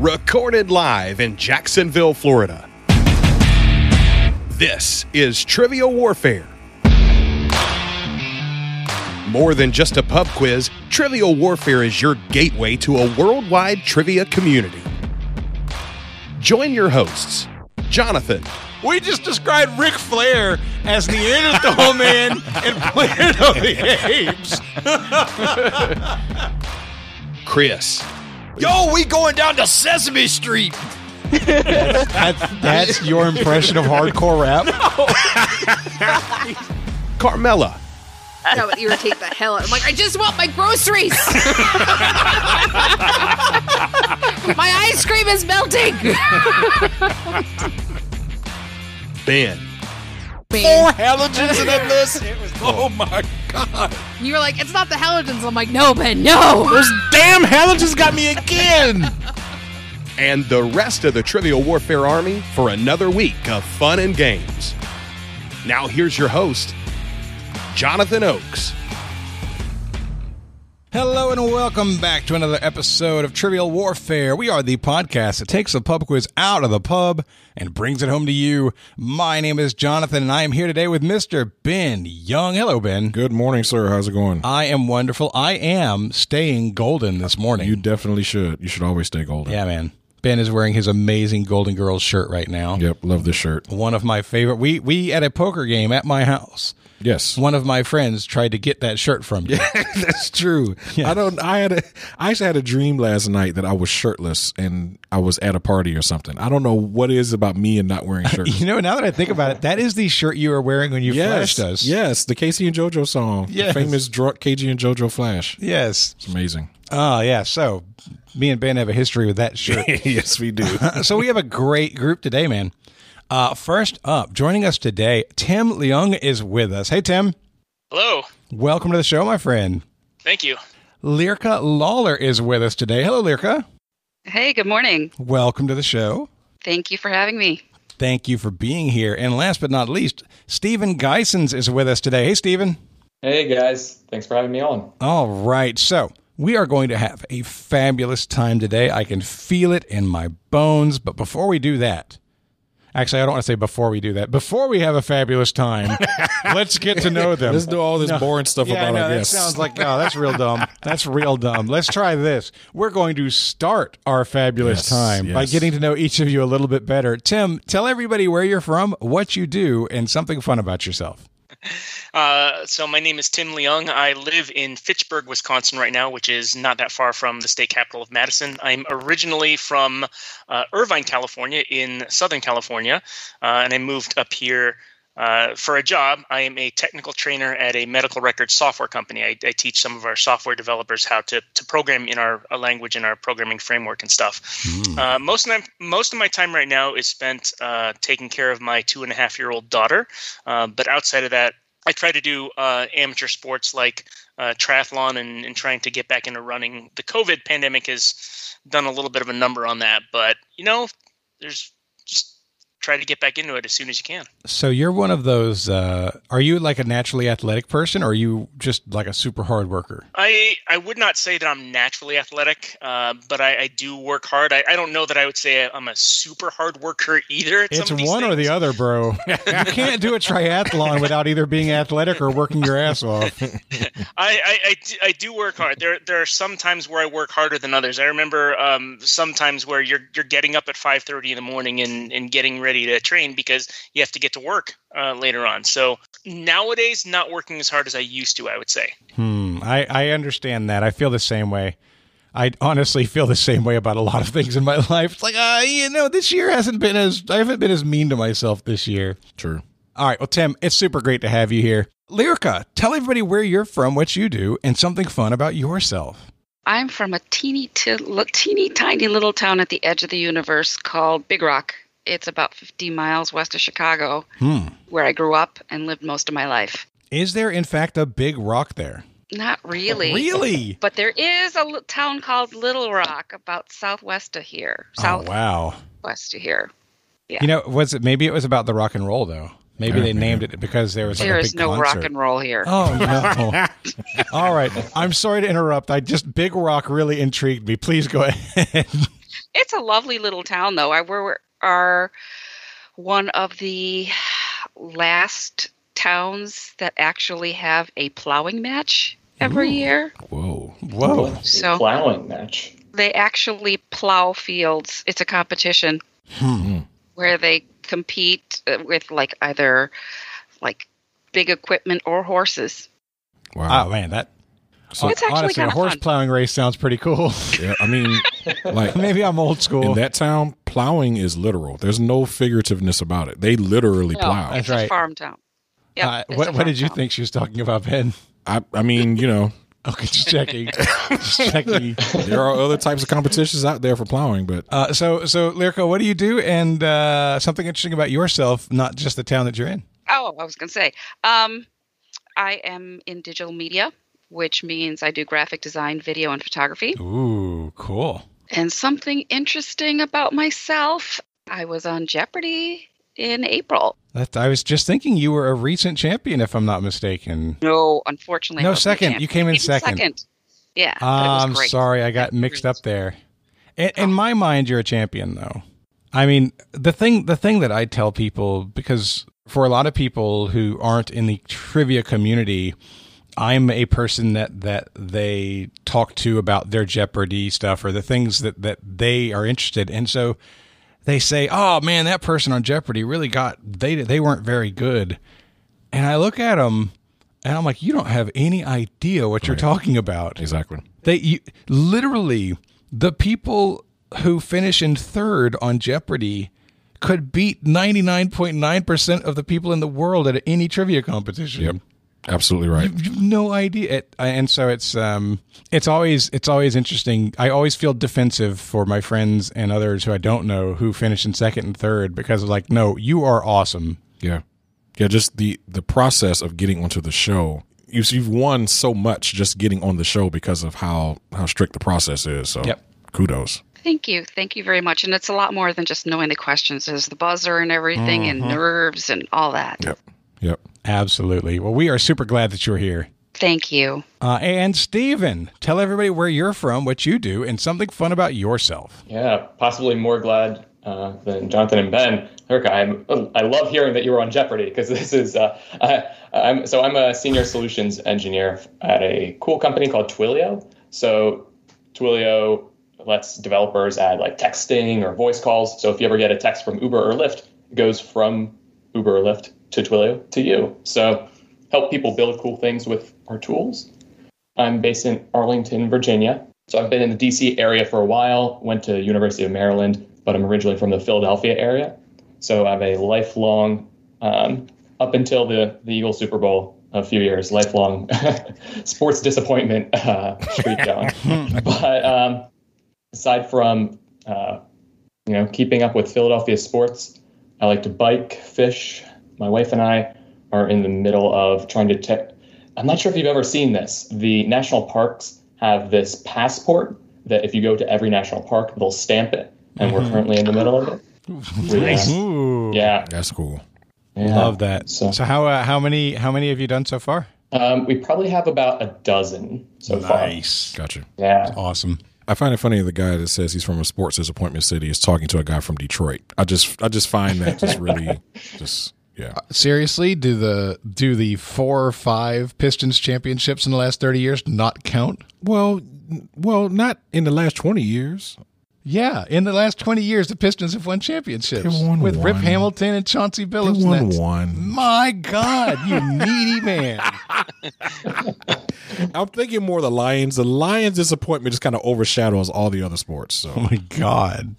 recorded live in Jacksonville, Florida. This is Trivial Warfare. More than just a pub quiz, Trivial Warfare is your gateway to a worldwide trivia community. Join your hosts, Jonathan. We just described Ric Flair as Neanderthal Man and Planet of the Apes. Chris. Yo, we going down to Sesame Street. That's your impression of hardcore rap? Carmela. That would irritate the hell out. I'm like, I just want my groceries. My ice cream is melting. Ben. 4 halogens in that list. Oh my God. You were like, it's not the halogens. I'm like, no, Ben, no. Those damn halogens got me again. And the rest of the Trivial Warfare Army for another week of fun and games. Now here's your host, Jonathan Oakes. Hello and welcome back to another episode of Trivial Warfare. We are the podcast that takes the pub quiz out of the pub and brings it home to you. My name is Jonathan, and I am here today with Mr. Ben Leung. Hello, Ben. Good morning, sir. How's it going? I am wonderful. I am staying golden this morning. You definitely should. You should always stay golden. Yeah, man. Ben is wearing his amazing Golden Girls shirt right now. Yep, love this shirt. One of my favorite. We at a poker game at my house. Yes. One of my friends tried to get that shirt from me. Yeah, that's true. Yeah. I actually had a dream last night that I was shirtless and I was at a party or something. I don't know what it is about me and not wearing shirts. You know, now that I think about it, that is the shirt you were wearing when you flashed us. Yes, the Casey and JoJo song. Yes. The famous drunk KG and JoJo flash. Yes. It's amazing. Oh, yeah. So me and Ben have a history with that shirt. Yes, we do. So we have a great group today, man. First up, joining us today, Tim Leung is with us. Hey, Tim. Hello. Welcome to the show, my friend. Thank you. Lyrka Lawler is with us today. Hello, Lyrka. Hey, good morning. Welcome to the show. Thank you for having me. Thank you for being here. And last but not least, Stephen Gheysens is with us today. Hey, Stephen. Hey, guys. Thanks for having me on. All right. So we are going to have a fabulous time today. I can feel it in my bones. But before we do that, actually, I don't want to say before we do that. Before we have a fabulous time, let's get to know them. Let's do all this boring stuff about our guests. That sounds like, oh, that's real dumb. That's real dumb. Let's try this. We're going to start our fabulous time by getting to know each of you a little bit better. Tim, tell everybody where you're from, what you do, and something fun about yourself. So my name is Tim Leung. I live in Fitchburg, Wisconsin right now, which is not that far from the state capital of Madison. I'm originally from Irvine, California, in Southern California, and I moved up here for a job. I am a technical trainer at a medical records software company. I teach some of our software developers how to program in our language and our programming framework and stuff. Most of my time right now is spent taking care of my 2.5-year-old daughter. But outside of that, I try to do amateur sports like triathlon and trying to get back into running. The COVID pandemic has done a little bit of a number on that, but there's just try to get back into it as soon as you can. So you're one of those, are you like a naturally athletic person, or are you just like a super hard worker? I would not say that I'm naturally athletic, but I do work hard. I don't know that I would say I'm a super hard worker either. It's one or the other, bro. You can't do a triathlon without either being athletic or working your ass off. I do work hard. There are some times where I work harder than others. I remember some times where you're getting up at 5:30 in the morning and getting ready to train because you have to get to work later on. So nowadays, not working as hard as I used to, I would say. I understand that. I feel the same way. I honestly feel the same way about a lot of things in my life. It's like, this year I haven't been as mean to myself this year. True. All right. Well, Tim, it's super great to have you here. Lyrka, tell everybody where you're from, what you do, and something fun about yourself. I'm from a teeny tiny little town at the edge of the universe called Big Rock. It's about 50 miles west of Chicago, where I grew up and lived most of my life. Is there, in fact, a big rock there? Not really. Really? But there is a town called Little Rock about southwest of here. Southwest of here. Yeah. Maybe it was about the rock and roll, though. Maybe they named it because there was like a big concert. There is no rock and roll here. Oh, no. All right. I'm sorry to interrupt. Big Rock really intrigued me. Please go ahead. It's a lovely little town, though. We are one of the last towns that actually have a plowing match every year. Whoa. So Plowing match. they actually plow fields. It's a competition where they compete with either big equipment or horses. Wow, man, that. So it's actually honestly, kind a of horse fun. plowing race sounds pretty cool. Yeah, I mean, Maybe I'm old school. in that town, plowing is literal. There's no figurativeness about it. They literally plow. That's It's right. a farm town. Yep, it's a What farm did you town. think she was talking about, Ben? I mean, Okay, just checking. Just checking. there are other types of competitions out there for plowing, but So Lyrka, what do you do? And something interesting about yourself, not just the town that you're in. Oh, I was going to say, I am in digital media, which means I do graphic design, video, and photography. Ooh, cool. And something interesting about myself, I was on Jeopardy in April. I was just thinking you were a recent champion, if I'm not mistaken. No, unfortunately. No, I wasn't a second. champion. You came in Even second. Yeah. but it was I'm great. sorry, I got mixed up there. In my mind, you're a champion, though. I mean, the thing that I tell people, because for a lot of people who aren't in the trivia community, I'm a person that they talk to about their Jeopardy stuff or the things that they are interested in. So they say, "Oh man, that person on Jeopardy really they weren't very good." And I look at them and I'm like, "You don't have any idea what you're talking about." exactly. Literally, the people who finish in third on Jeopardy could beat 99.9% of the people in the world at any trivia competition. Yep, absolutely right. You've no idea. And so it's always interesting. I always feel defensive for my friends and others who I don't know who finish in second and third because no, you are awesome. Yeah. Just the process of getting onto the show. You've won so much just getting on the show because of how strict the process is. So kudos. Thank you. Thank you very much. And it's a lot more than just knowing the questions. There's the buzzer and everything and nerves and all that. Yep. Absolutely. Well, we are super glad that you're here. Thank you. And Steven, tell everybody where you're from, what you do, and something fun about yourself. Yeah, possibly more glad than Jonathan and Ben. Lyrka, I love hearing that you were on Jeopardy because this is I'm a senior solutions engineer at a cool company called Twilio. So Twilio lets developers add texting or voice calls. So if you ever get a text from Uber or Lyft, it goes from Uber or Lyft to Twilio to you. So help people build cool things with our tools. I'm based in Arlington, Virginia. So I've been in the DC area for a while, went to University of Maryland, but I'm originally from the Philadelphia area. So I have a lifelong, up until the Eagles Super Bowl a few years, lifelong sports disappointment streak going. But aside from, keeping up with Philadelphia sports, I like to bike, fish. My wife and I are in the middle of trying to I'm not sure if you've ever seen this. The national parks have this passport that if you go to every national park, they'll stamp it. And we're currently in the middle of it. Nice. Yeah. That's cool. Yeah. Love that. So how many have you done so far? we probably have about a dozen so far. Nice. Gotcha. Yeah. Awesome. I find it funny the guy that says he's from a sports disappointment city is talking to a guy from Detroit. I just find that just really yeah. Seriously, do the 4 or 5 Pistons championships in the last 30 years not count? Well, not in the last 20 years. Yeah, in the last 20 years, the Pistons have won championships They won with Rip one. Hamilton and Chauncey Billups. They won That's- one. My God, you needy man. I'm thinking more the Lions. The Lions' disappointment just kind of overshadows all the other sports. So Oh my God.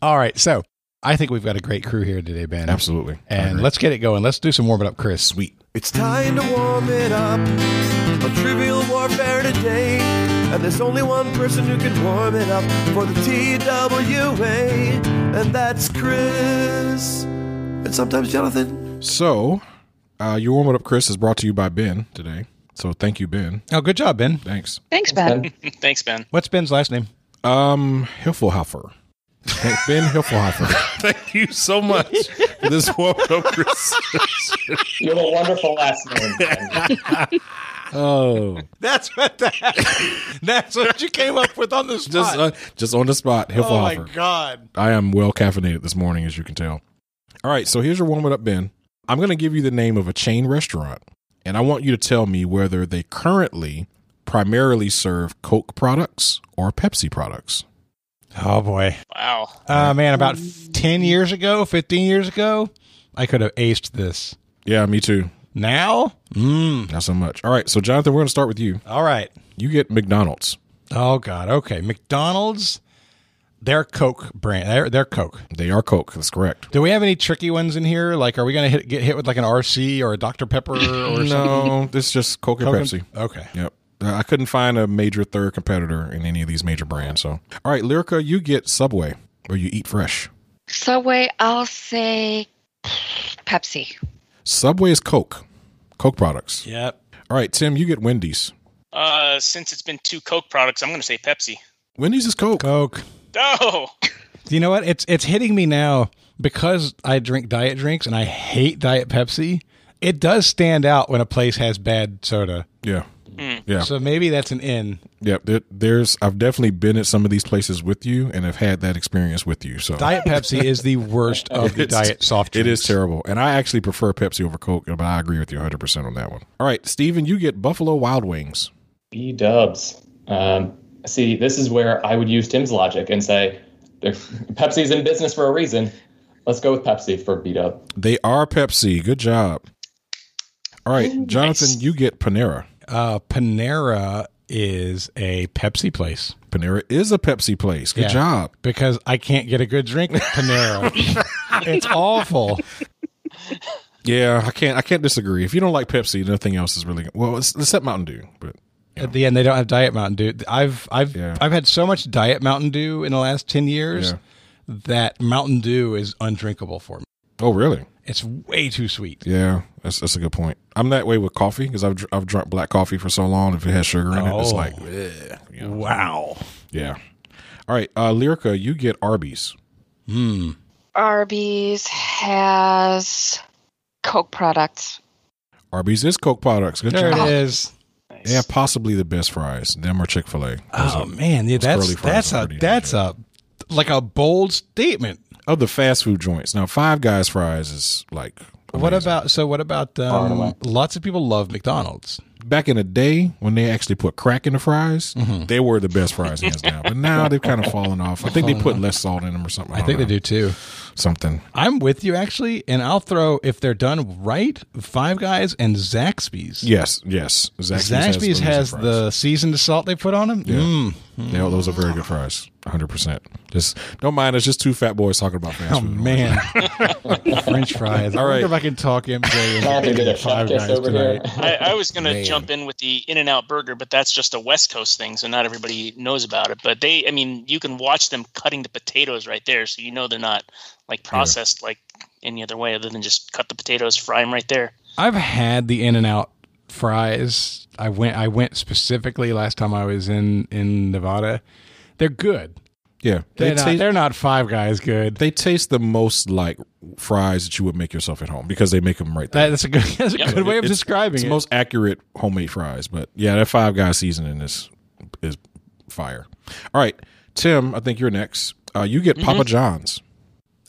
All right, so I think we've got a great crew here today, Ben. absolutely. I And agree. let's get it going. Let's do some warming up, Chris. Sweet. It's time to warm it up on Trivial Warfare today. And there's only one person who can warm it up for the TWA, and that's Chris. And sometimes Jonathan. So, your warm it up, Chris, is brought to you by Ben today. So thank you, Ben. Oh, good job, Ben. Thanks. Thanks, Ben. Thanks, Ben. What's Ben's last name? Hilfelhofer. Ben Hilfelhofer. Thank you so much for this warm it up, Chris. You have a wonderful last name, Ben. Oh, That's what you came up with on the spot. just on the spot. Oh my Hiffelhofer. God. I am well caffeinated this morning, as you can tell. All right, so here's your warm it up, Ben. I'm going to give you the name of a chain restaurant, and I want you to tell me whether they currently primarily serve Coke products or Pepsi products. Oh boy. Wow. Man, about 10 years ago, 15 years ago, I could have aced this. Yeah, me too. Now? Not so much. All right, so Jonathan, we're going to start with you. All right. You get McDonald's. Oh God. Okay. McDonald's, they're Coke brand. They're Coke. They are Coke. That's correct. Do we have any tricky ones in here? Like, are we going to get hit with like an RC or a Dr. Pepper or something? No, this is just Coke and Pepsi. Okay. Yep. I couldn't find a major third competitor in any of these major brands. So, all right, Lyrka, you get Subway, or you eat fresh. Subway, I'll say Pepsi. Subway is Coke products. Yep. All right, Tim, you get Wendy's. Since it's been 2 Coke products, I'm going to say Pepsi. Wendy's is Coke. Coke. Oh! You know what? It's hitting me now because I drink diet drinks and I hate Diet Pepsi. It does stand out when a place has bad soda. Yeah. Yeah. So maybe that's an in. Yep. I've definitely been at some of these places with you and have had that experience with you. So Diet Pepsi is the worst of the diet soft drinks. It is terrible. And I actually prefer Pepsi over Coke, but I agree with you 100% on that one. All right, Steven, you get Buffalo Wild Wings. B-dubs. See, this is where I would use Tim's logic and say, Pepsi's in business for a reason. Let's go with Pepsi for B-dub. They are Pepsi. Good job. All right, Jonathan, Nice. you get Panera. Panera is a Pepsi place. Panera is a Pepsi place. Good job. Because I can't get a good drink at Panera. It's awful. Yeah, I can't disagree. If you don't like Pepsi, nothing else is really good. Well, except Mountain Dew, but At the end, they don't have Diet Mountain Dew. I've had so much Diet Mountain Dew in the last 10 years that Mountain Dew is undrinkable for me. Oh, really? It's way too sweet. Yeah, that's a good point. I'm that way with coffee because I've drunk black coffee for so long. If it has sugar in it, it's like, Wow. Yeah. All right, Lyrka, you get Arby's. Arby's has Coke products. Arby's is Coke products. Good There job. it is. They have possibly the best fries. Them or Chick-fil-A. Oh man, yeah, that's like a bold statement. Of the fast food joints. Now, Five Guys fries is like amazing. What about lots of people love McDonald's. Back in the day when they actually put crack in the fries, they were the best fries hands down. But now they've kind of fallen off. I think they put less salt in them or something. I think they do too. Something. I'm with you actually, and I'll throw, if they're done right, Five Guys and Zaxby's. Yes. Zaxby's has the seasoned salt they put on them. Yeah. Yeah, those are very good fries. 100%. Just don't mind us. Just 2 fat boys talking about fast food. Oh man, French fries. All right. I wonder if I can talk MJ Jonathan did into a Five chef kiss Guys over here. tonight. I was going to jump in with the In-N-Out Burger, but that's just a West Coast thing, so not everybody knows about it. But you can watch them cutting the potatoes right there, so you know they're not like processed like any other way other than just cut the potatoes, fry them right there. I've had the In-N-Out fries. I went specifically last time I was in Nevada. They're good. Yeah. They're not Five Guys good. They taste the most like fries that you would make yourself at home because they make them right there. That's a good way of describing it's it. the most accurate homemade fries. But yeah, that Five Guys seasoning is fire. All right, Tim, I think you're next. You get Papa John's.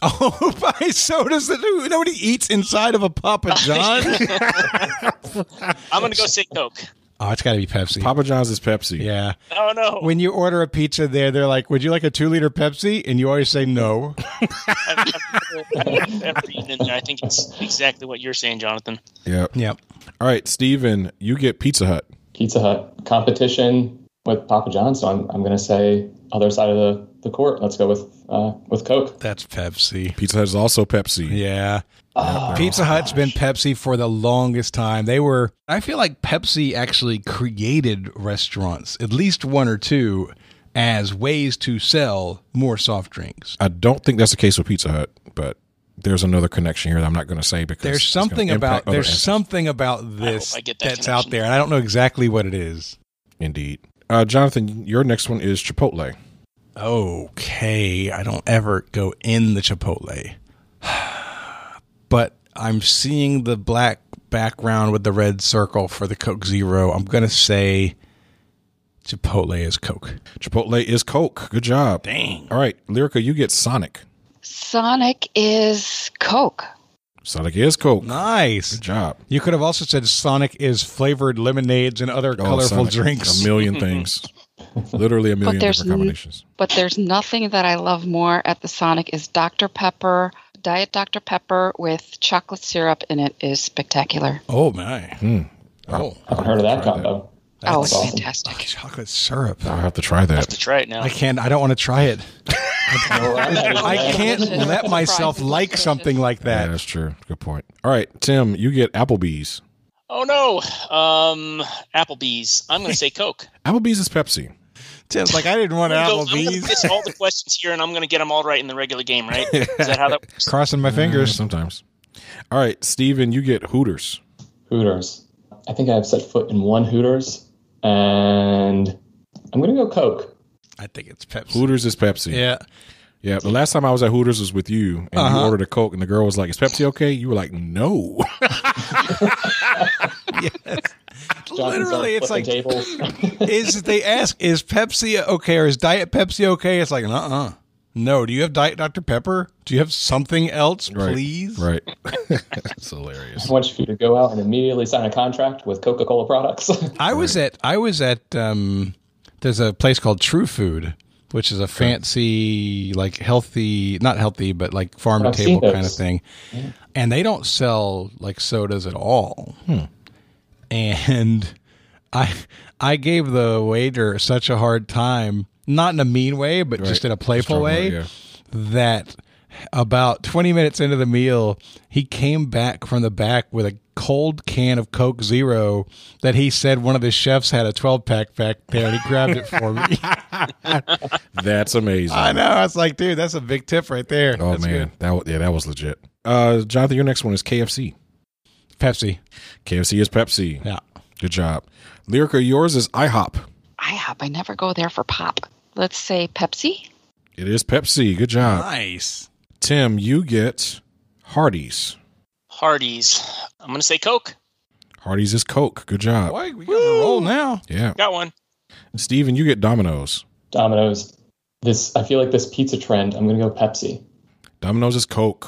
Oh, so does nobody eats inside of a Papa John? I'm going to go say Coke. Oh, it's got to be Pepsi. Papa John's is Pepsi. Yeah. Oh, no. When you order a pizza there, they're like, would you like a 2-liter Pepsi? And you always say no. I've never eaten in there. I think it's exactly what you're saying, Jonathan. Yep. Yep. All right, Steven, you get Pizza Hut. Pizza Hut. Competition with Papa John's, so I'm going to say other side of the court. Let's go with Coke. That's Pepsi. Pizza Hut is also Pepsi. Yeah. Pizza Hut's been Pepsi for the longest time. I feel like Pepsi actually created restaurants, at least 1 or 2, as ways to sell more soft drinks. I don't think that's the case with Pizza Hut, but there's another connection here that I'm not going to say because there's something about this that's out there, and I don't know exactly what it is. Indeed. Jonathan, your next one is Chipotle. Okay, I don't ever go in the Chipotle. But I'm seeing the black background with the red circle for the Coke Zero. I'm going to say Chipotle is Coke. Chipotle is Coke. Good job. Dang. All right, Lyrka, you get Sonic. Sonic is Coke. Sonic is Coke. Nice. Good job. You could have also said Sonic is flavored lemonades and other colorful Sonic. drinks. A million things. Literally a million different combinations. But there's nothing that I love more at the Sonic is Dr. Pepper. Diet Dr. Pepper with chocolate syrup in it is spectacular. Oh, my. I haven't heard of that combo. Oh, it's awesome. fantastic. Chocolate syrup. I'll have to try that. I have to try it now. I don't want to try it. I can't let myself like something like Yeah, that. that's true. Good point. All right, Tim, you get Applebee's. Oh no, Applebee's. I'm going to say Coke. Applebee's is Pepsi. Tim's like, I didn't want I'm going to Applebee's. miss all the questions here, and I'm going to get them all right in the regular game, right? Is that how that works? Crossing my fingers. Sometimes. All right, Steven, you get Hooters. Hooters. I think I've set foot in one Hooters, and I'm going to go Coke. I think it's Pepsi. Hooters is Pepsi. Yeah. Yeah, the last time I was at Hooters was with you, and you ordered a Coke, and the girl was like, "Is Pepsi okay?" You were like, "No." Yes. Jonathan Literally, it's like, tables. they ask, is Pepsi okay or is Diet Pepsi okay? It's like, no. Do you have Diet Dr. Pepper? Do you have something else, please? Right. It's hilarious. I want you to go out and immediately sign a contract with Coca-Cola products. I was at there's a place called True Food, which is a fancy, like healthy, not healthy, but like farm to table kind of thing. Yeah. And they don't sell like sodas at all. And I gave the waiter such a hard time, not in a mean way, but just in a playful way, that about 20 minutes into the meal, he came back from the back with a cold can of Coke Zero that he said one of his chefs had a 12-pack back there, and he grabbed it for me. That's amazing. I know. I was like, dude, that's a big tip right there. Oh, that's man. Good. That was legit. Jonathan, your next one is KFC. Pepsi. KFC is Pepsi. Yeah. Good job. Lyrka, yours is IHOP. IHOP. I never go there for pop. Let's say Pepsi. It is Pepsi. Good job. Nice. Tim, you get Hardee's. Hardee's. I'm going to say Coke. Hardee's is Coke. Good job. Boy, we got a roll now. Yeah. Got one. Steven, you get Domino's. Domino's. I feel like this pizza trend, I'm going to go Pepsi. Domino's is Coke.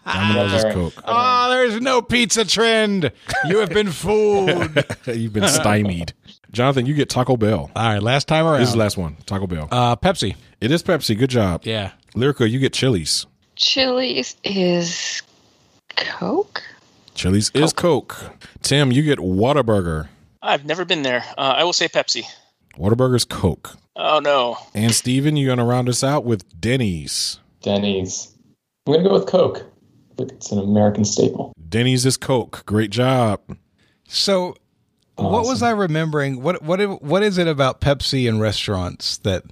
Domino's is Coke. Oh, there's no pizza trend. You have been fooled. You've been stymied. Jonathan, you get Taco Bell. All right, last time around. This is the last one. Taco Bell. Pepsi. It is Pepsi. Good job. Yeah. Lyrka, you get Chili's. Chili's is Coke. Chili's is Coke. Tim, you get Whataburger. I've never been there. I will say Pepsi. Whataburger's Coke. Oh, no. And Steven, you're going to round us out with Denny's. Denny's. I'm going to go with Coke. I think it's an American staple. Denny's is Coke. Great job. So, what was I remembering? What is it about Pepsi and restaurants that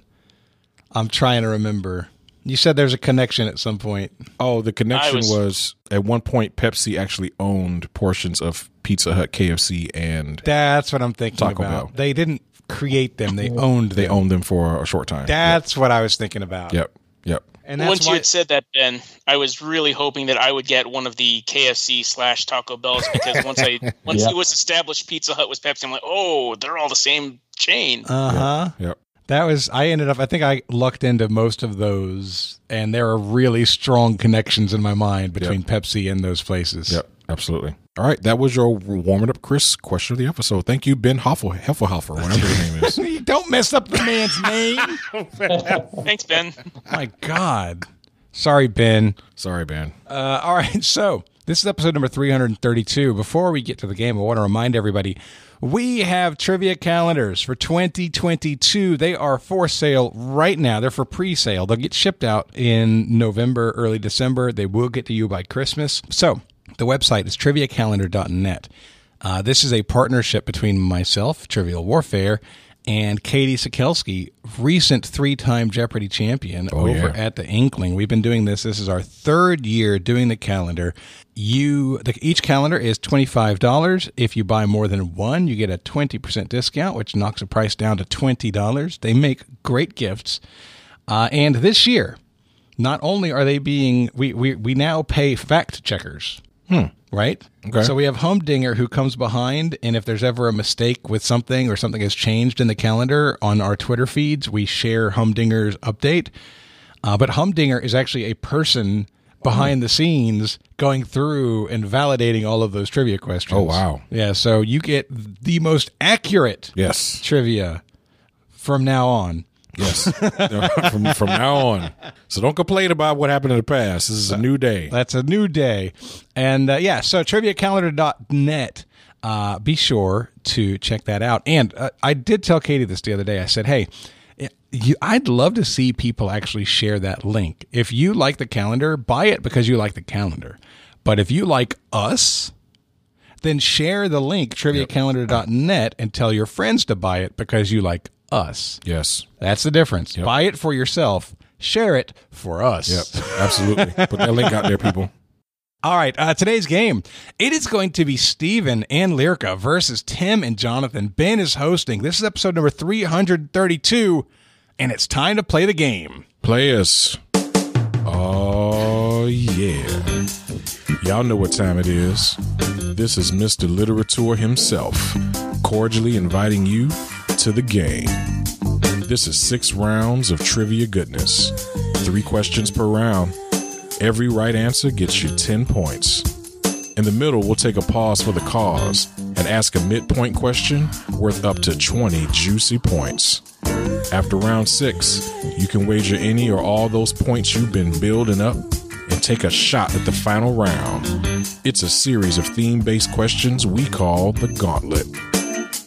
I'm trying to remember? You said there's a connection at some point. Oh, the connection was at one point Pepsi actually owned portions of Pizza Hut, KFC, and that's what I'm thinking Taco about. Bell. They didn't create them; they owned them. They owned them for a short time. That's what I was thinking about. Yep. And once you had said that, Ben, I was really hoping that I would get one of the KFC / Taco Bells, because once it was established Pizza Hut was Pepsi, I'm like, oh, they're all the same chain. Yep. I think I lucked into most of those, and there are really strong connections in my mind between Pepsi and those places. Yep, absolutely. All right, that was your warming up Chris question of the episode. Thank you, Ben Heffelhofer, whatever your name is. You don't mess up the man's name. Thanks, Ben. My God. Sorry, Ben. All right, so this is episode number 332. Before we get to the game, I want to remind everybody, we have trivia calendars for 2022. They are for sale right now. They're for pre-sale. They'll get shipped out in November, early December. They will get to you by Christmas. So the website is triviacalendar.net. This is a partnership between myself, Trivial Warfare, and Katie Sikelski, recent 3-time Jeopardy champion at the Inkling. We've been doing this. This is our 3rd year doing the calendar. Each calendar is $25. If you buy more than one, you get a 20% discount, which knocks the price down to $20. They make great gifts. And this year, not only are they being, we now pay fact checkers, right? Okay. So we have Humdinger who comes behind, and if there's ever a mistake with something or something has changed in the calendar on our Twitter feeds, we share Humdinger's update. But Humdinger is actually a person behind the scenes going through and validating all of those trivia questions. Oh, wow. Yeah, so you get the most accurate trivia from now on. Yes. from now on. So don't complain about what happened in the past. This is a new day. That's a new day. And so triviacalendar.net. Be sure to check that out. And I did tell Katie this the other day. I said, hey, I'd love to see people actually share that link. If you like the calendar, buy it because you like the calendar. But if you like us, then share the link, triviacalendar.net, and tell your friends to buy it because you like us. Yes. That's the difference. Buy it for yourself. Share it for us. Yep, absolutely. Put that link out there, people. All right, today's game, it is going to be Steven and Lyrka versus Tim and Jonathan. Ben is hosting. This is episode number 332, and it's time to play the game. Play us. Oh, yeah. Y'all know what time it is. This is Mr. Literature himself, cordially inviting you to the game. This is 6 rounds of trivia goodness. 3 questions per round. Every right answer gets you 10 points. In the middle, we'll take a pause for the cause and ask a midpoint question worth up to 20 juicy points. After round 6, you can wager any or all those points you've been building up and take a shot at the final round. It's a series of theme-based questions we call the Gauntlet.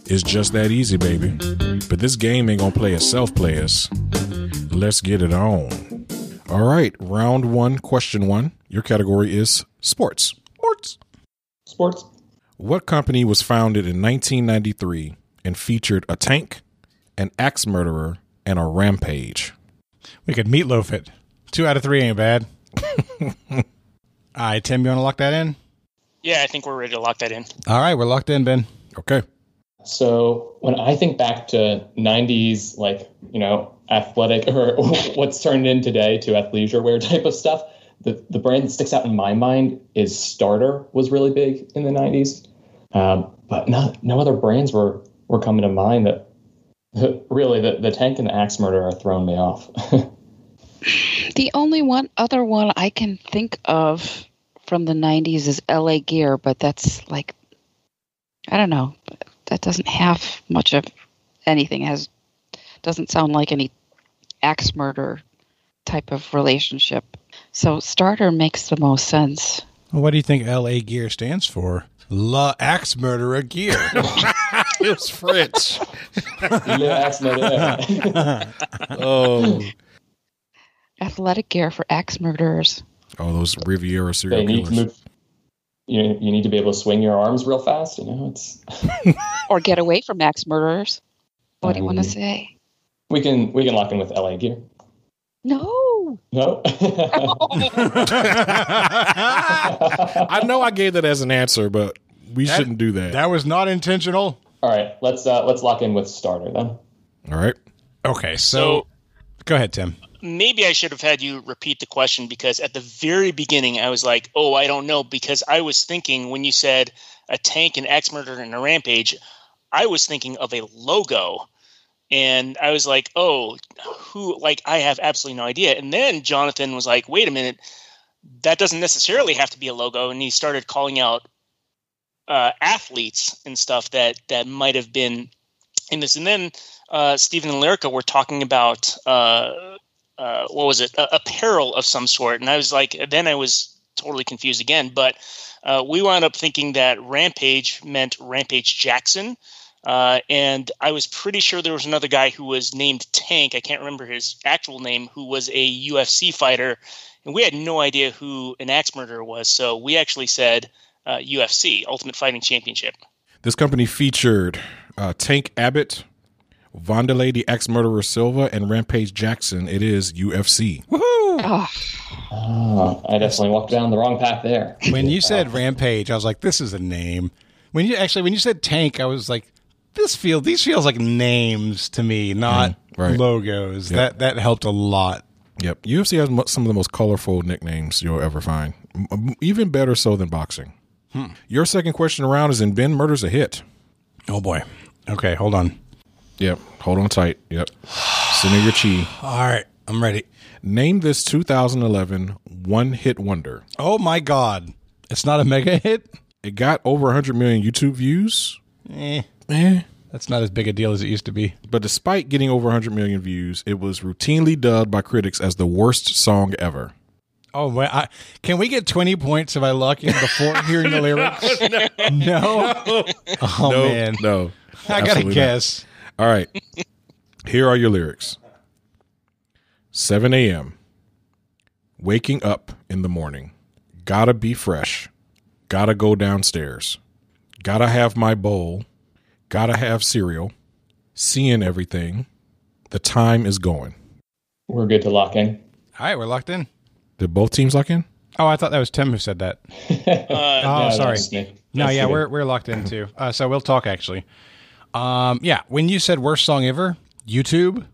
It's just that easy, baby. But this game ain't gonna play itself, players. Let's get it on. All right, round 1, question 1. Your category is sports. Sports. What company was founded in 1993 and featured a tank, an axe murderer, and a rampage? We could meatloaf it. 2 out of 3 ain't bad. All right, Tim, you want to lock that in? Yeah, I think we're ready to lock that in. All right, we're locked in, Ben. Okay. So when I think back to 90s, athletic or what's turned in today to athleisure wear type of stuff, the brand that sticks out in my mind is Starter was really big in the 90s. But no other brands were coming to mind that really the tank and the axe murderer are throwing me off. The only other one I can think of from the 90s is LA Gear, but that's I don't know. That doesn't have much of anything. Doesn't sound like any axe murder type of relationship. So Starter makes the most sense. Well, what do you think LA Gear stands for? La Axe Murderer Gear. It was French. Axe murderer. Oh. Athletic gear for axe murderers. Oh, those Riviera serial killers. You need to be able to swing your arms real fast. It's or get away from axe murderers. What do you want to say? We can lock in with LA Gear. No. I know I gave that as an answer, but we shouldn't do that. That was not intentional. All right, let's lock in with Starter then. All right. Okay, so go ahead, Tim. Maybe I should have had you repeat the question because at the very beginning I was like, oh, I don't know, because I was thinking when you said a tank, an axe murderer, and a rampage, I was thinking of a logo. And I was like, oh, who? I have absolutely no idea. And then Jonathan was like, wait a minute, that doesn't necessarily have to be a logo. And he started calling out athletes and stuff that might have been in this. And then Steven and Lyrka were talking about what was it? Apparel of some sort. And I was like, then I was totally confused again. But we wound up thinking that Rampage meant Rampage Jackson. And I was pretty sure there was another guy who was named Tank. I can't remember his actual name, who was a UFC fighter. And we had no idea who an axe murderer was. So we actually said UFC, Ultimate Fighting Championship. This company featured Tank Abbott, Wanderlei the Axe Murderer Silva, and Rampage Jackson. It is UFC. Woohoo! Oh, I definitely walked down the wrong path there. When you said Rampage, I was like, this is a name. When you said Tank, I was like, these feels like names to me, not logos. Yep. That helped a lot. Yep. UFC has some of the most colorful nicknames you'll ever find. Even better so than boxing. Your second question around is in Ben Murder's a Hit. Oh, boy. Okay, hold on. Yep. Hold on tight. Yep. Center your chi. All right, I'm ready. Name this 2011 one-hit wonder. Oh, my God. It's not a mega hit? It got over 100 million YouTube views. That's not as big a deal as it used to be. But despite getting over 100 million views, it was routinely dubbed by critics as the worst song ever. Oh, well, can we get 20 points if I lock in before hearing the lyrics? No. Oh, No, man. no. I got to guess. All right. Here are your lyrics. 7 a.m. Waking up in the morning. Gotta be fresh. Gotta go downstairs. Gotta have my bowl. Gotta have cereal. Seeing everything. The time is going. We're good to lock in. All right, we're locked in. Did both teams lock in? Oh, I thought that was Tim who said that. No, sorry. that's me. No, That's yeah, you. we're locked in too. So we'll talk actually. Yeah, when you said worst song ever, YouTube,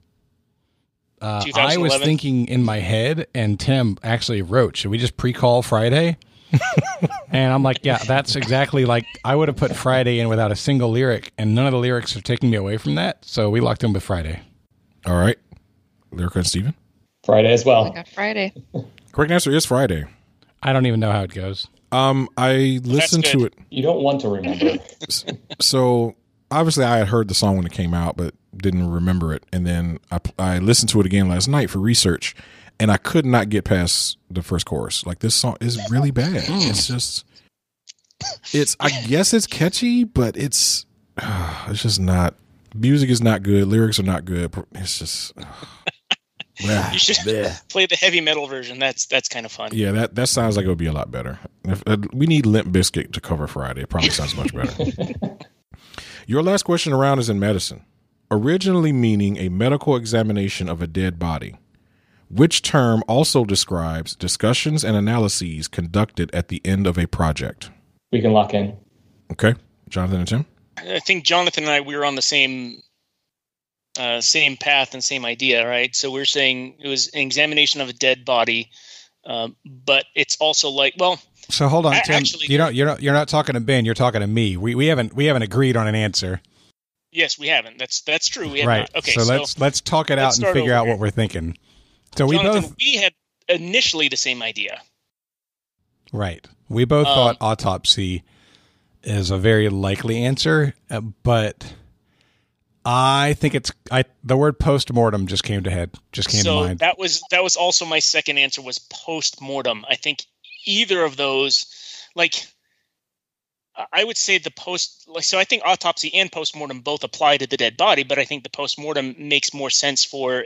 I was 2011. thinking in my head, and Tim actually wrote, should we just pre-call Friday? And I'm like, yeah, that's exactly like, I would have put Friday in without a single lyric, and none of the lyrics are taking me away from that, so we locked in with Friday. All right. Lyrka and Steven? Friday as I well. got Friday. Correct answer is Friday. I don't even know how it goes. I listened to it. You don't want to remember. So obviously I had heard the song when it came out, but didn't remember it. And then I listened to it again last night for research, and I could not get past the first chorus. Like, this song is really bad. It's just, I guess it's catchy, but it's just not. Music is not good. Lyrics are not good. It's just. You should play the heavy metal version. That's kind of fun. Yeah, that sounds like it would be a lot better. We need Limp Bizkit to cover Friday. It probably sounds much better. Your last question around is in medicine. Originally meaning a medical examination of a dead body. Which term also describes discussions and analyses conducted at the end of a project? We can lock in. Okay. Jonathan and Tim? I think Jonathan and I, we were on the same path and same idea, right? So we're saying it was an examination of a dead body, but it's also like, well. So hold on, Tim. Actually, you're not talking to Ben. You're talking to me. We haven't agreed on an answer. Yes, we haven't. That's true. We have Right. not. Okay. So let's talk it out and figure out what we're thinking. So Jonathan, we had initially the same idea. Right. We both thought autopsy is a very likely answer, but I think the word postmortem just came to mind. So that was also my second answer was postmortem. I think either of those, like, I would say so I think autopsy and postmortem both apply to the dead body, but I think the postmortem makes more sense for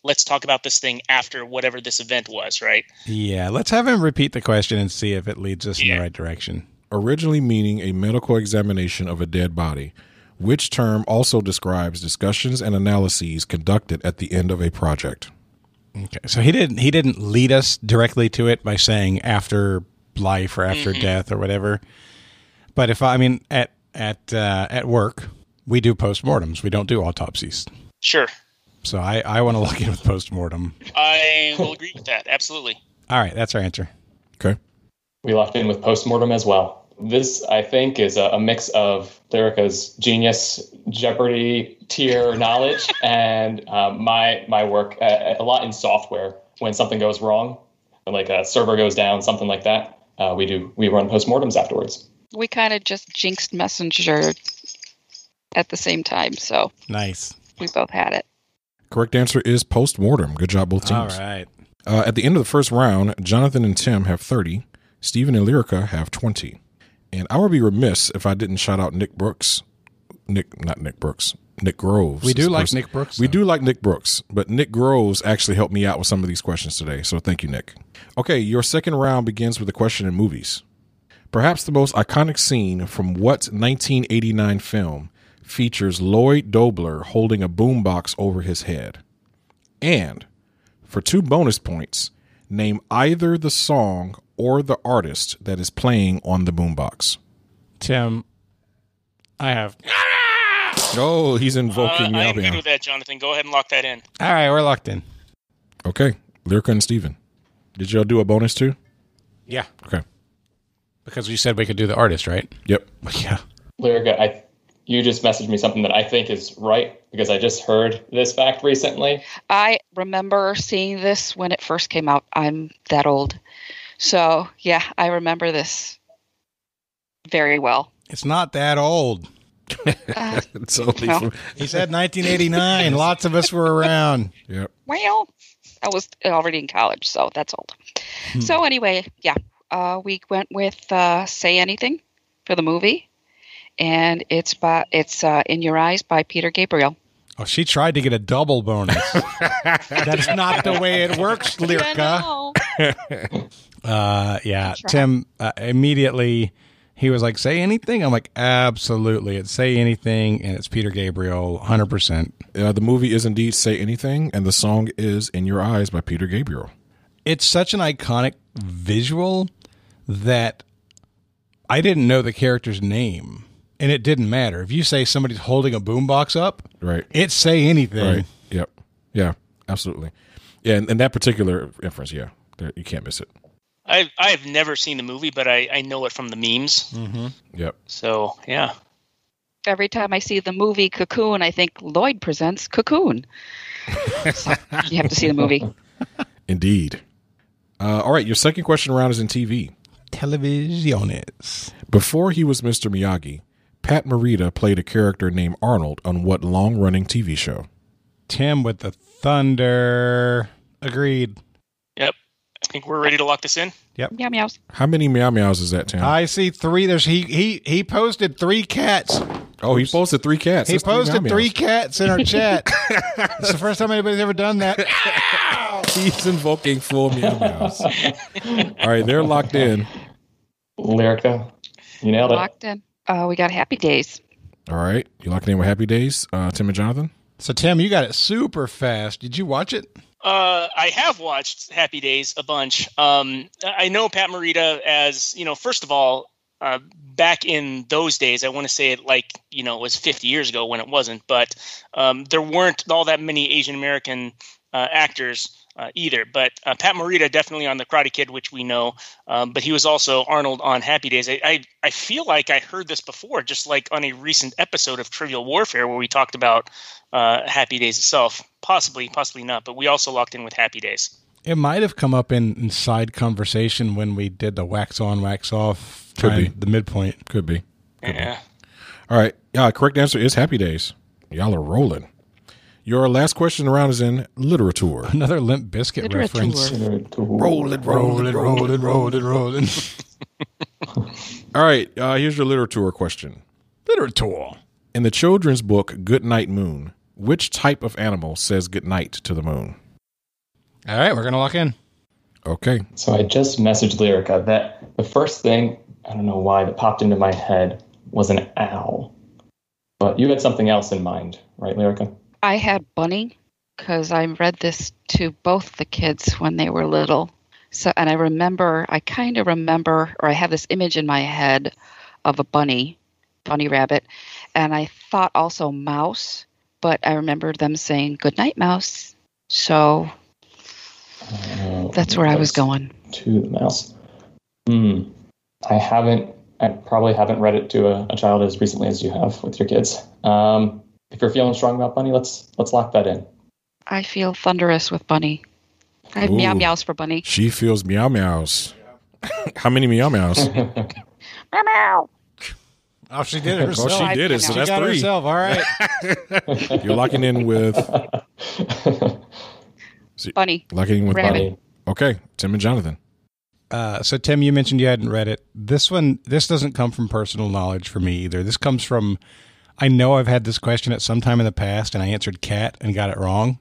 let's talk about this thing after whatever this event was, right? Yeah, let's have him repeat the question and see if it leads us in the right direction. Originally meaning a medical examination of a dead body. Which term also describes discussions and analyses conducted at the end of a project? Okay, so he didn't lead us directly to it by saying after life or after death or whatever. But at work we do postmortems. We don't do autopsies. Sure. So I want to look in with postmortem. I will agree with that. Absolutely. All right, that's our answer. Okay. We locked in with postmortem as well. This, I think, is a mix of Lyrka's genius Jeopardy tier knowledge and my work a lot in software. When something goes wrong, like a server goes down, something like that, we run postmortems afterwards. We kind of just jinxed Messenger at the same time, so Nice. we both had it. Correct answer is postmortem. Good job, both teams. All right. At the end of the first round, Jonathan and Tim have 30. Steven and Lyrka have 20. And I would be remiss if I didn't shout out Nick Groves. We do like Nick Brooks. We do like Nick Brooks, but Nick Groves actually helped me out with some of these questions today. So thank you, Nick. Okay, your second round begins with a question in movies. Perhaps the most iconic scene from what 1989 film features Lloyd Dobler holding a boombox over his head? And for 2 bonus points, name either the song or the artist that is playing on the boombox. Tim, I have. Oh, he's invoking I'm good Meow. with that, Jonathan. Go ahead and lock that in. All right, we're locked in. Okay. Lyrka and Steven. Did y'all do a bonus too? Yeah. Okay. Because we said we could do the artist, right? Yep. Yeah. Lyrka, you just messaged me something that I think is right because I just heard this fact recently. I remember seeing this when it first came out. I'm that old. So, yeah, I remember this very well. It's not that old. It's only well. He said 1989. Lots of us were around. Yep. Well, I was already in college, so that's old. So anyway, yeah, we went with "Say Anything" for the movie, and it's "In Your Eyes" by Peter Gabriel. Oh, she tried to get a double bonus. That's not the way it works, Lyrka. Yeah, Tim immediately. He was like, "Say anything." I'm like, "Absolutely, it's Say Anything," and it's Peter Gabriel, 100%. The movie is indeed Say Anything, and the song is In Your Eyes by Peter Gabriel. It's such an iconic visual that I didn't know the character's name, and it didn't matter. If you say somebody's holding a boombox up, right, it's Say Anything. Right. Yep. Yeah, absolutely. Yeah, and that particular reference, yeah, you can't miss it. I've never seen the movie, but I know it from the memes. Mm-hmm. Yep. So, yeah. Every time I see the movie Cocoon, I think Lloyd presents Cocoon. So you have to see the movie. Indeed. All right, your second question round is in TV. Televisiones. Before he was Mr. Miyagi, Pat Morita played a character named Arnold on what long-running TV show? Tim with the thunder. Agreed. Yep. I think we're ready to lock this in. Yep. Meow meows. How many meow meows is that, Tim? I see 3. There's he posted 3 cats. Oh, he posted 3 cats. He That's posted 3 meow-meows. cats in our chat. It's the first time anybody's ever done that. He's invoking full meow meows. All right, they're locked in. Lyrka, you nailed it. Locked in. We got Happy Days. All right, you locking in with Happy Days, Tim and Jonathan? So, Tim, you got it super fast. Did you watch it? I have watched Happy Days a bunch. I know Pat Morita as, first of all, back in those days, I want to say it like, it was 50 years ago when it wasn't, but there weren't all that many Asian American actors either. But Pat Morita definitely on The Karate Kid, which we know, but he was also Arnold on Happy Days. I feel like I heard this before, just like on a recent episode of Trivial Warfare where we talked about Happy Days itself. Possibly not, but we also locked in with Happy Days. It might have come up in side conversation when we did the wax on, wax off. Could be. The midpoint. Could be. Yeah. All right. Correct answer is Happy Days. Y'all are rolling. Your last question around is in literature. Another Limp Bizkit reference. Rolling. Rolling. All right. Here's your literature question. Literature. In the children's book, Good Night Moon, which type of animal says good night to the moon? All right, we're going to lock in. Okay. So I just messaged Lyrka that the first thing, I don't know why, that popped into my head was an owl. But you had something else in mind, right, Lyrka? I had Bunny because I read this to both the kids when they were little. So, and I kind of remember, or I have this image in my head of a bunny rabbit. And I thought also mouse, but I remember them saying, "Good night, mouse." So that's where I was going. To the mouse. I probably haven't read it to a child as recently as you have with your kids. If you're feeling strong about Bunny, let's lock that in. I feel thunderous with Bunny. I have meow meows for Bunny. She feels meow meows. How many meow meows? Meow meow. Oh, she did it herself. Oh, she did it, so that's 3. Herself. All right. You're locking in with... Bunny. Locking in with Rabbit. Bunny. Okay, Tim and Jonathan. So, Tim, you mentioned you hadn't read it. This doesn't come from personal knowledge for me either. This comes from... I know I've had this question at some time in the past, and I answered cat and got it wrong.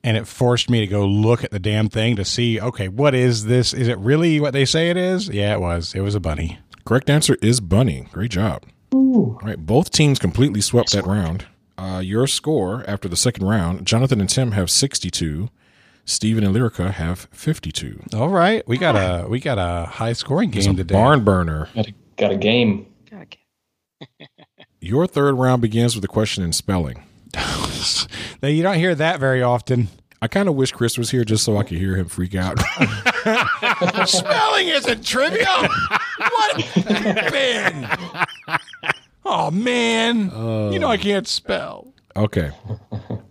And it forced me to go look at the damn thing to see, okay, what is this? Is it really what they say it is? Yeah, it was. It was a bunny. Correct answer is bunny. Great job. Ooh. All right, both teams completely swept that round. Your score after the second round, Jonathan and Tim have 62. Steven and Lyrka have 52. All right. We got a high scoring game today. Barn burner. Got a game. Your third round begins with a question in spelling. You don't hear that very often. I kind of wish Chris was here just so I could hear him freak out. Spelling isn't trivial. What, Ben? Oh man, I can't spell. Okay.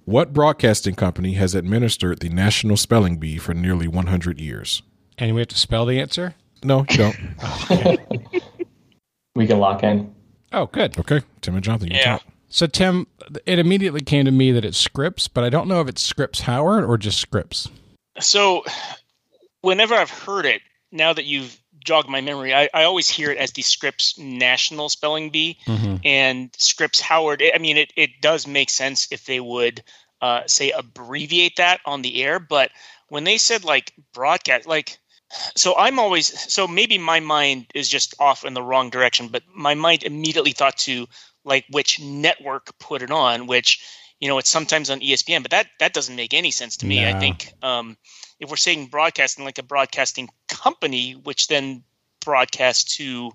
What broadcasting company has administered the National Spelling Bee for nearly 100 years? And we have to spell the answer? No, you don't. We can lock in. Oh, good. Okay, Tim and Jonathan, you can talk. So, Tim, it immediately came to me that it's Scripps, but I don't know if it's Scripps Howard or just Scripps. So whenever I've heard it, now that you've jogged my memory, I always hear it as the Scripps National Spelling Bee. And Scripps Howard, it does make sense if they would, say, abbreviate that on the air. But when they said, broadcast, so maybe my mind is just off in the wrong direction, but my mind immediately thought to, which network put it on, which, it's sometimes on ESPN, but that doesn't make any sense to me. No. I think if we're saying broadcasting, like a broadcasting company, which then broadcasts to,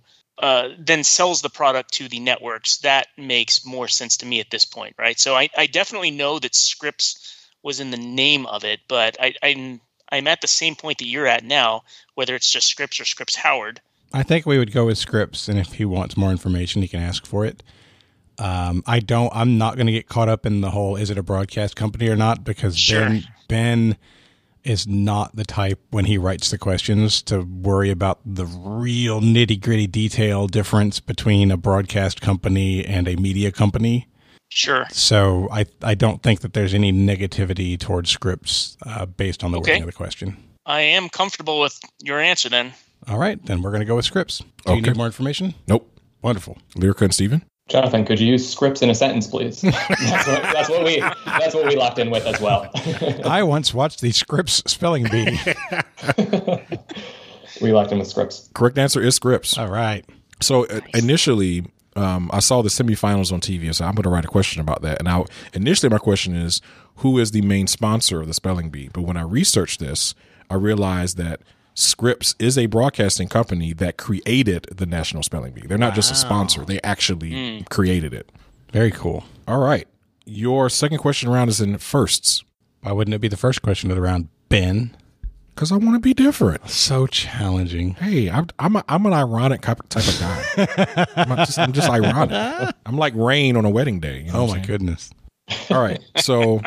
then sells the product to the networks, that makes more sense to me at this point, right? So I definitely know that Scripps was in the name of it, but I'm at the same point that you're at now, whether it's just Scripps or Scripps Howard. I think we would go with Scripps, and if he wants more information, he can ask for it. I'm not going to get caught up in the whole, is it a broadcast company or not? Because Ben is not the type when he writes the questions to worry about the real nitty gritty detail difference between a broadcast company and a media company. Sure. So I don't think that there's any negativity towards Scripps based on the wording of the question. I am comfortable with your answer then. All right, then we're going to go with Scripps. Do you need more information? Nope. Wonderful. Lyrka and Steven? Jonathan, could you use Scripps in a sentence, please? That's what we locked in with as well. I once watched the Scripps Spelling Bee. We locked in with Scripps. Correct answer is Scripps. All right. So initially, I saw the semifinals on TV, and so I'm going to write a question about that. And initially, my question is, who is the main sponsor of the Spelling Bee? But when I researched this, I realized that Scripps is a broadcasting company that created the National Spelling Bee. They're not just a sponsor. They actually created it. Very cool. All right. Your second question round is in firsts. Why wouldn't it be the first question of the round, Ben? Because I want to be different. So challenging. Hey, I'm an ironic type of guy. I'm just ironic. I'm like rain on a wedding day. You know my goodness. All right. So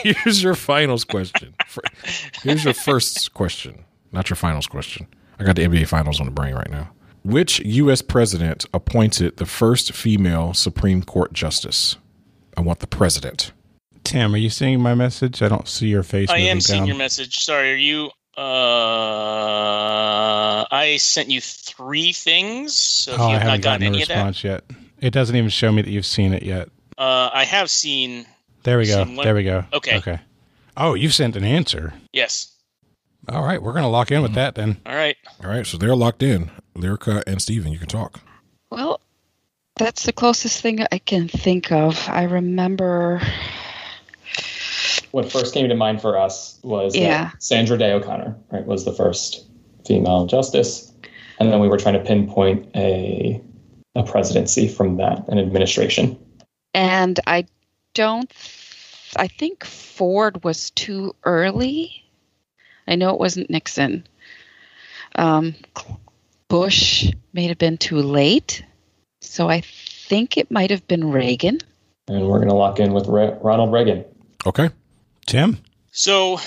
here's your finals question. Here's your first question. Not your finals question. I got the NBA Finals on the brain right now. Which U.S. president appointed the first female Supreme Court justice? I want the president. Tim, are you seeing my message? I don't see your face. I am seeing your message. Sorry, are you? I sent you 3 things. So if you have not gotten any of that, response yet. It doesn't even show me that you've seen it yet. I have seen. There we go. There we go. Okay. Oh, you've sent an answer. Yes. All right, we're going to lock in with that then. All right. So they're locked in. Lyrka and Steven, you can talk. Well, that's the closest thing I can think of. I remember... What first came to mind for us was Sandra Day O'Connor, right, was the first female justice. And then we were trying to pinpoint a presidency from that, an administration. And I think Ford was too early. I know it wasn't Nixon. Bush may have been too late. So I think it might have been Reagan. And we're going to lock in with Ronald Reagan. Okay. Tim? So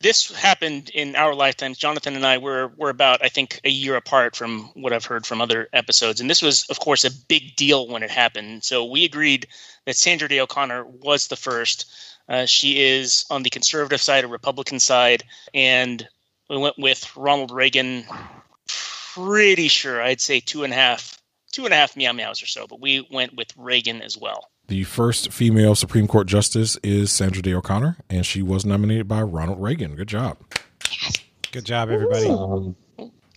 this happened in our lifetimes. Jonathan and I were about, I think, a year apart from what I've heard from other episodes. And this was, of course, a big deal when it happened. So we agreed that Sandra Day O'Connor was the first. She is on the conservative side, a Republican side, and we went with Ronald Reagan. Pretty sure, I'd say two and a half meow meows or so, but we went with Reagan as well. The first female Supreme Court justice is Sandra Day O'Connor, and she was nominated by Ronald Reagan. Good job. Good job, everybody. All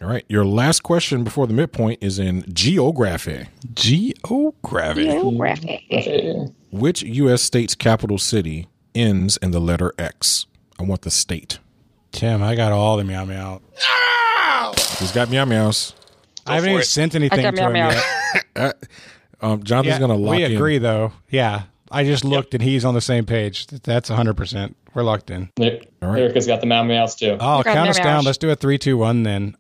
right, your last question before the midpoint is in geography. Geography. Which U.S. state's capital city ends in the letter X? I want the state. Tim, I got all the meow meow. No! He's got meow meows. I haven't even sent anything to him yet. Jonathan's going to lock in. We agree, though. Yeah. I just looked and he's on the same page. That's 100%. We're locked in. All right. Lyrka's got the meows too. Oh, count us down. Let's do a 3, 2, 1 then.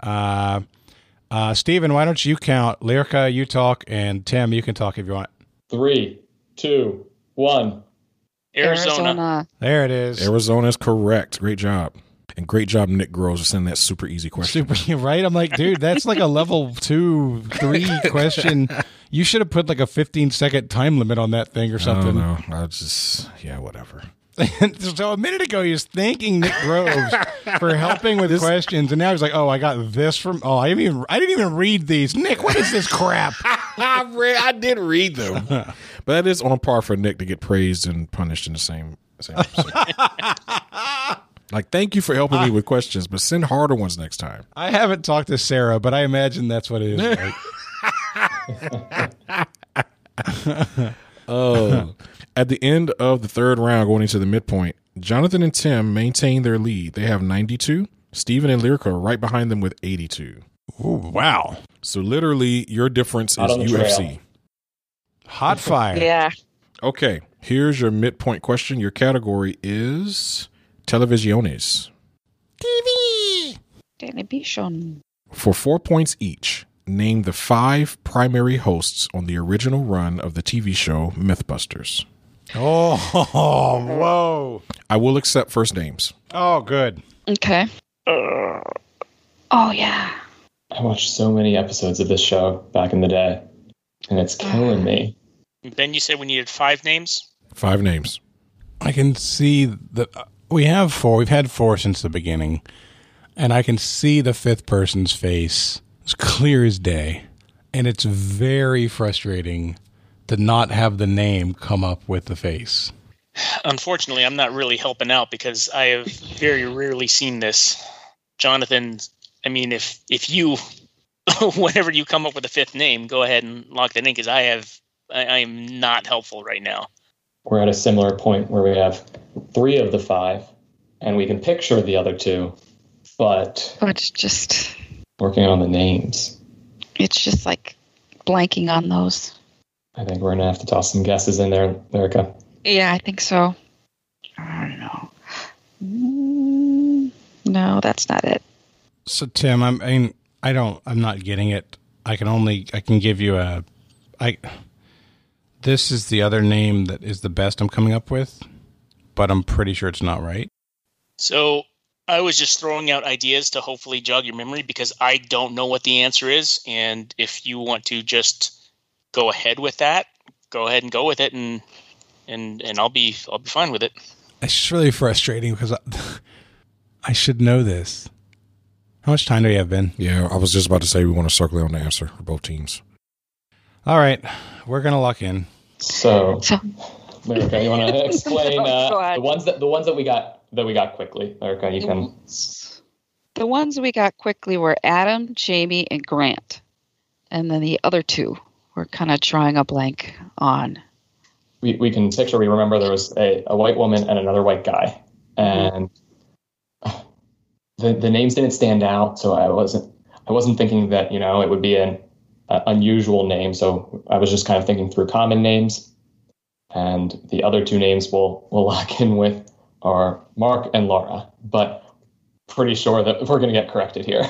Steven, why don't you count? Lyrka, you talk, and Tim, you can talk if you want. 3, 2, 1. Arizona. There it is. Arizona is correct. Great job. And great job, Nick Groves, for sending that super easy question. Super, right? I'm like, dude, that's like a level 2, 3 question. You should have put like a 15-second time limit on that thing or something. No, whatever. So a minute ago, he was thanking Nick Groves for helping with questions, and now he's like, "Oh, I got this from. Oh, I didn't even read these. Nick, what is this crap?" I did read them, but that is on par for Nick to get praised and punished in the same episode. Like, thank you for helping me with questions, but send harder ones next time. I haven't talked to Sarah, but I imagine that's what it is. Right? Oh. At the end of the third round, going into the midpoint, Jonathan and Tim maintain their lead. They have 92. Steven and Lyrka are right behind them with 82. Ooh, wow. So literally, your difference is UFC. Hot fire. Yeah. Okay, here's your midpoint question. Your category is televisiones. TV. Television. For 4 points each, name the 5 primary hosts on the original run of the TV show Mythbusters. Oh, whoa. I will accept first names. Oh, good. Okay. Oh, yeah. I watched so many episodes of this show back in the day, and it's killing me. Ben, you said we needed 5 names? 5 names. I can see that we have 4. We've had 4 since the beginning, and I can see the 5th person's face. It's clear as day, and it's very frustrating to not have the name come up with the face. Unfortunately, I'm not really helping out because I have very rarely seen this. Jonathan, I mean, if you, whenever you come up with a 5th name, go ahead and lock that in because I am not helpful right now. We're at a similar point where we have 3 of the 5, and we can picture the other 2, but it's just working on the names. It's just like blanking on those. I think we're going to have to toss some guesses in there, Lyrka. Yeah, I think so. I don't know. No, that's not it. So, Tim, I'm not getting it. I can give you this is the other name that is the best I'm coming up with, but I'm pretty sure it's not right. So I was just throwing out ideas to hopefully jog your memory because I don't know what the answer is. And if you want to just go ahead with that, go ahead and go with it, and I'll be fine with it. It's just really frustrating because I should know this. How much time do we have, Ben? Yeah, I was just about to say we want to circle on the answer for both teams. All right, we're gonna lock in. So Lyrka, you want to explain the ones that we got quickly? Lyrka, you can. The ones we got quickly were Adam, Jamie, and Grant, and then the other 2 we're kind of drawing a blank on. We can picture. We remember there was a white woman and another white guy, and the names didn't stand out. So I wasn't thinking that it would be an unusual name. So I was just kind of thinking through common names, and the other 2 names we'll lock in with are Mark and Laura. But pretty sure that we're going to get corrected here.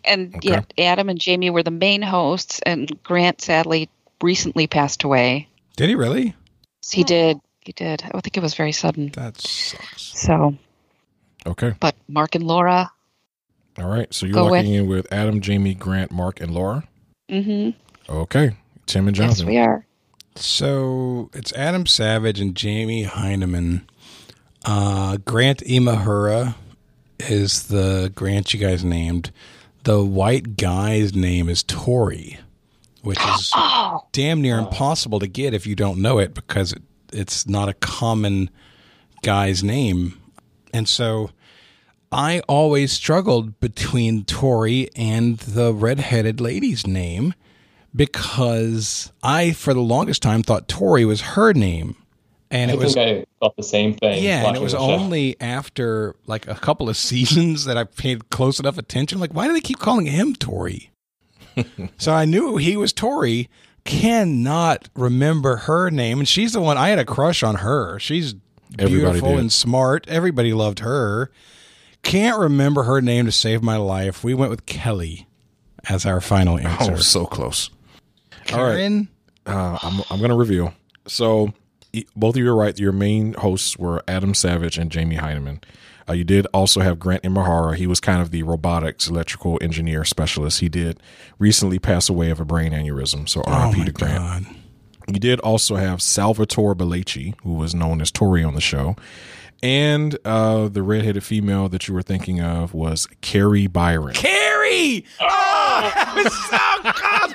And yeah, Adam and Jamie were the main hosts, and Grant sadly recently passed away. Did he really? He did. I think it was very sudden. That sucks. So. Okay. But Mark and Laura. All right. So you're locking in with Adam, Jamie, Grant, Mark, and Laura? Mm-hmm. Okay. Tim and Jonathan. Yes, we are. So it's Adam Savage and Jamie Heineman. Grant Imahura is the Grant you guys named. The white guy's name is Tori, which is damn near impossible to get if you don't know it because it's not a common guy's name. And so I always struggled between Tori and the redheaded lady's name because I, for the longest time, thought Tori was her name. And I think I thought the same thing. Yeah, and it was only after like a couple of seasons that I paid close enough attention. Like, why do they keep calling him Tori? So I knew he was Tori cannot remember her name. And she's the one, I had a crush on her. She's beautiful and smart. Everybody loved her. Can't remember her name to save my life. We went with Kelly as our final answer. Oh, so close. Karen? All right. I'm going to reveal. So both of you are right. Your main hosts were Adam Savage and Jamie Heineman. You did also have Grant Imahara. He was kind of the robotics electrical engineer specialist. He did recently pass away of a brain aneurysm, so R.I.P. to Grant. God. You did also have Salvatore Belleci, who was known as Tori on the show. And the redheaded female that you were thinking of was Carrie Byron. Carrie! Oh, that was so close.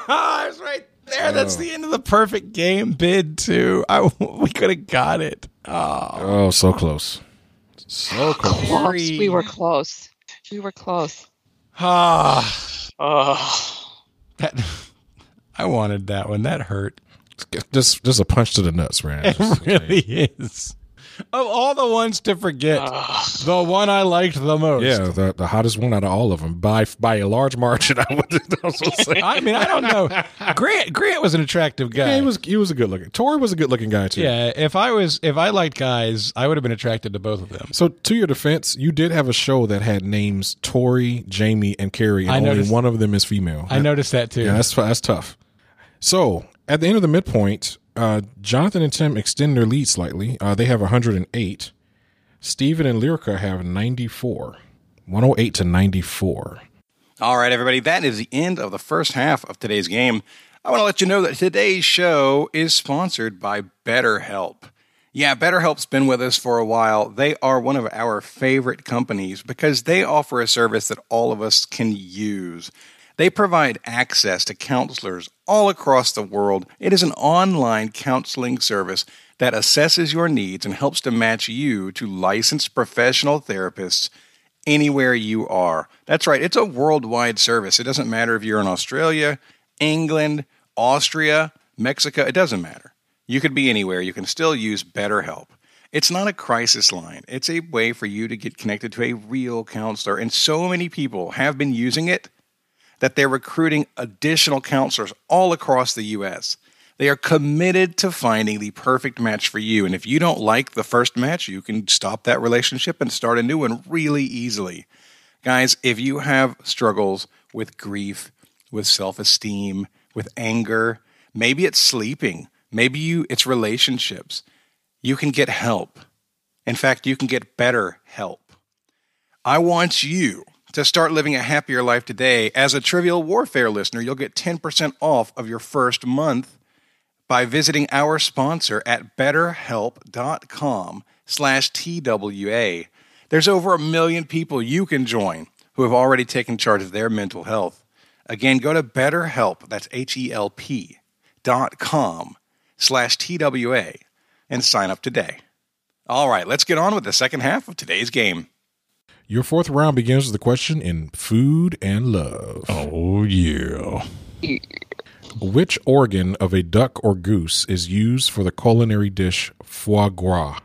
Oh, it's right there. That's the end of the perfect game bid, too. We could have got it. Oh, so close. So close. Close. We were close. We were close. I wanted that one. That hurt. Just a punch to the nuts, man. It really is. Of all the ones to forget, the one I liked the most. Yeah, the hottest one out of all of them by a large margin. I would also say. I mean, I don't know. Grant was an attractive guy. Yeah, he was a good looking. Tori was a good looking guy too. Yeah, if I liked guys, I would have been attracted to both of them. So to your defense, you did have a show that had names Tori, Jamie, and Carrie, and only one of them is female. I noticed that too. Yeah, that's tough. So at the end of the midpoint, Jonathan and Tim extend their lead slightly. They have 108. Steven and Lyrka have 94. 108 to 94. All right, everybody. That is the end of the first half of today's game. I want to let you know that today's show is sponsored by BetterHelp. Yeah, BetterHelp's been with us for a while. They are one of our favorite companies because they offer a service that all of us can use. They provide access to counselors all across the world. It is an online counseling service that assesses your needs and helps to match you to licensed professional therapists anywhere you are. That's right. It's a worldwide service. It doesn't matter if you're in Australia, England, Austria, Mexico. It doesn't matter. You could be anywhere. You can still use BetterHelp. It's not a crisis line. It's a way for you to get connected to a real counselor. And so many people have been using it that they're recruiting additional counselors all across the U.S. They are committed to finding the perfect match for you. And if you don't like the first match, you can stop that relationship and start a new one really easily. Guys, if you have struggles with grief, with self-esteem, with anger, maybe it's sleeping, maybe it's relationships, you can get help. In fact, you can get better help. I want you to start living a happier life today. As a Trivial Warfare listener, you'll get 10% off of your first month by visiting our sponsor at betterhelp.com/TWA. There's over 1 million people you can join who have already taken charge of their mental health. Again, go to BetterHelp, that's HELP.com/TWA and sign up today. All right, let's get on with the second half of today's game. Your fourth round begins with a question in food and love. Oh, yeah. Which organ of a duck or goose is used for the culinary dish foie gras?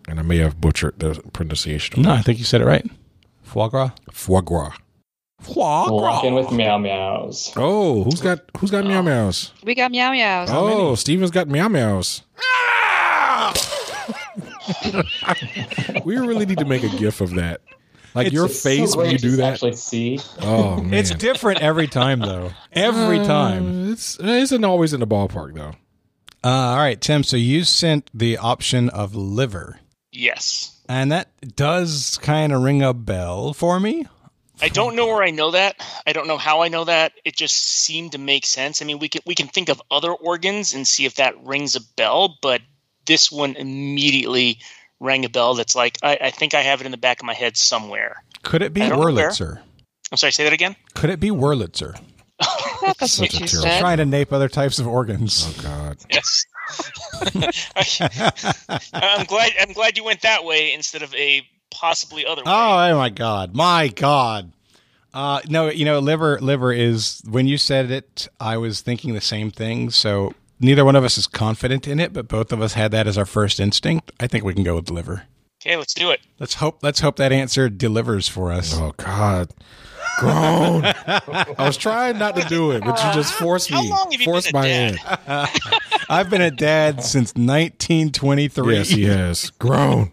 And I may have butchered the pronunciation. No, I think you said it right. Foie gras? Foie gras. Foie gras. Walking with meow meows. Oh, who's got meow meows? We got meow meows. Oh, Steven's got meow meows. We really need to make a gif of that. Like your face when you do that. Actually see. Oh, man. It's different every time, though. Every time. It isn't always in the ballpark, though. All right, Tim. So you sent the option of liver. Yes. And that does kind of ring a bell for me. I don't know where I know that. I don't know how I know that. It just seemed to make sense. I mean, we can think of other organs and see if that rings a bell, but this one immediately rang a bell that's like, I think I have it in the back of my head somewhere. Could it be Wurlitzer? I'm sorry, say that again? Could it be Wurlitzer? That's what you said. Trying to nape other types of organs. Oh, God. Yes. I'm glad you went that way instead of a possibly other way. Oh my God. My God. No, liver is, when you said it, I was thinking the same thing. So neither one of us is confident in it, but both of us had that as our first instinct. I think we can go with liver. Okay, let's do it. Let's hope that answer delivers for us. Oh, God. Grown. I was trying not to do it, but you just forced me. How long have you Forced been a my dad? hand. I've been a dad since 1923. Yes, he has. Grown.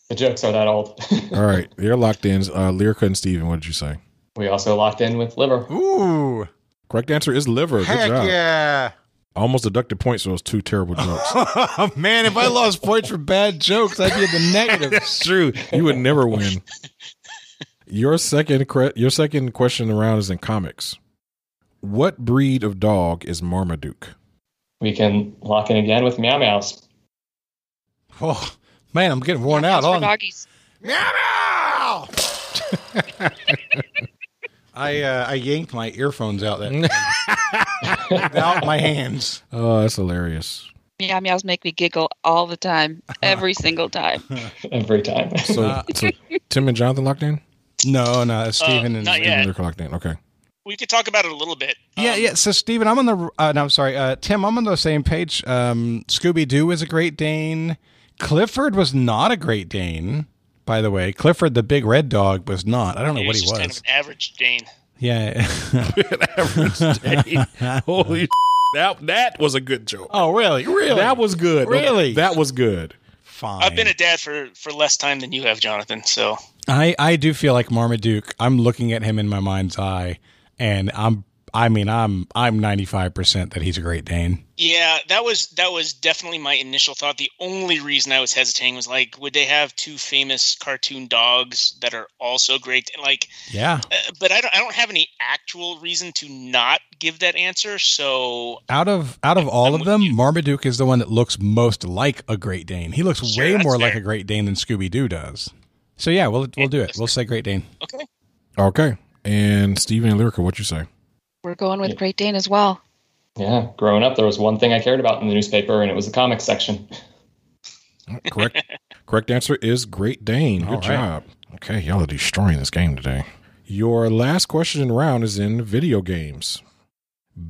The jokes are that old. All right. You're locked in. Lyrka and Steven, what did you say? We also locked in with liver. Ooh. Correct answer is liver. Good Heck job. yeah. I almost deducted points for those two terrible jokes. Oh, man, if I lost points for bad jokes, I'd be in the negative. It's true. You would never win. Your second question around is in comics. What breed of dog is Marmaduke? We can lock in again with Meow Meows. Oh, man, I'm getting worn out. For doggies. Meow! I yanked my earphones out without my hands. Oh, that's hilarious. Meow meows make me giggle all the time, every single time. Every time. So Tim and Jonathan locked in? No, Steven and not yet. They're locked in. Okay. We could talk about it a little bit. Yeah. So, Steven, I'm on the. No, I'm sorry, Tim. I'm on the same page. Scooby Doo is a Great Dane. Clifford was not a Great Dane, by the way. Clifford, the big red dog, was not. I don't know what he was. Kind of an average Dane. Yeah. Average Dane. Holy that was a good joke. Oh, really? Really? That was good. Really? That was good. Fine. I've been a dad for less time than you have, Jonathan. So I do feel like Marmaduke. I'm looking at him in my mind's eye, and I'm 95% that he's a Great Dane. yeah, that was definitely my initial thought. The only reason I was hesitating was like, would they have two famous cartoon dogs that are also great? Like, Yeah. But I don't have any actual reason to not give that answer. So Out of all of them, Marmaduke is the one that looks most like a Great Dane. He looks Sure, way that's more like fair. a Great Dane than Scooby Doo does. So yeah, we'll do it. We'll say Great Dane. okay. Okay. And Steven and Lyrka, what you say? We're going with Great Dane as well. Yeah, growing up, there was one thing I cared about in the newspaper, and it was the comics section. Correct answer is Great Dane. Good All right. job. Okay, y'all are destroying this game today. Your last question round is in video games.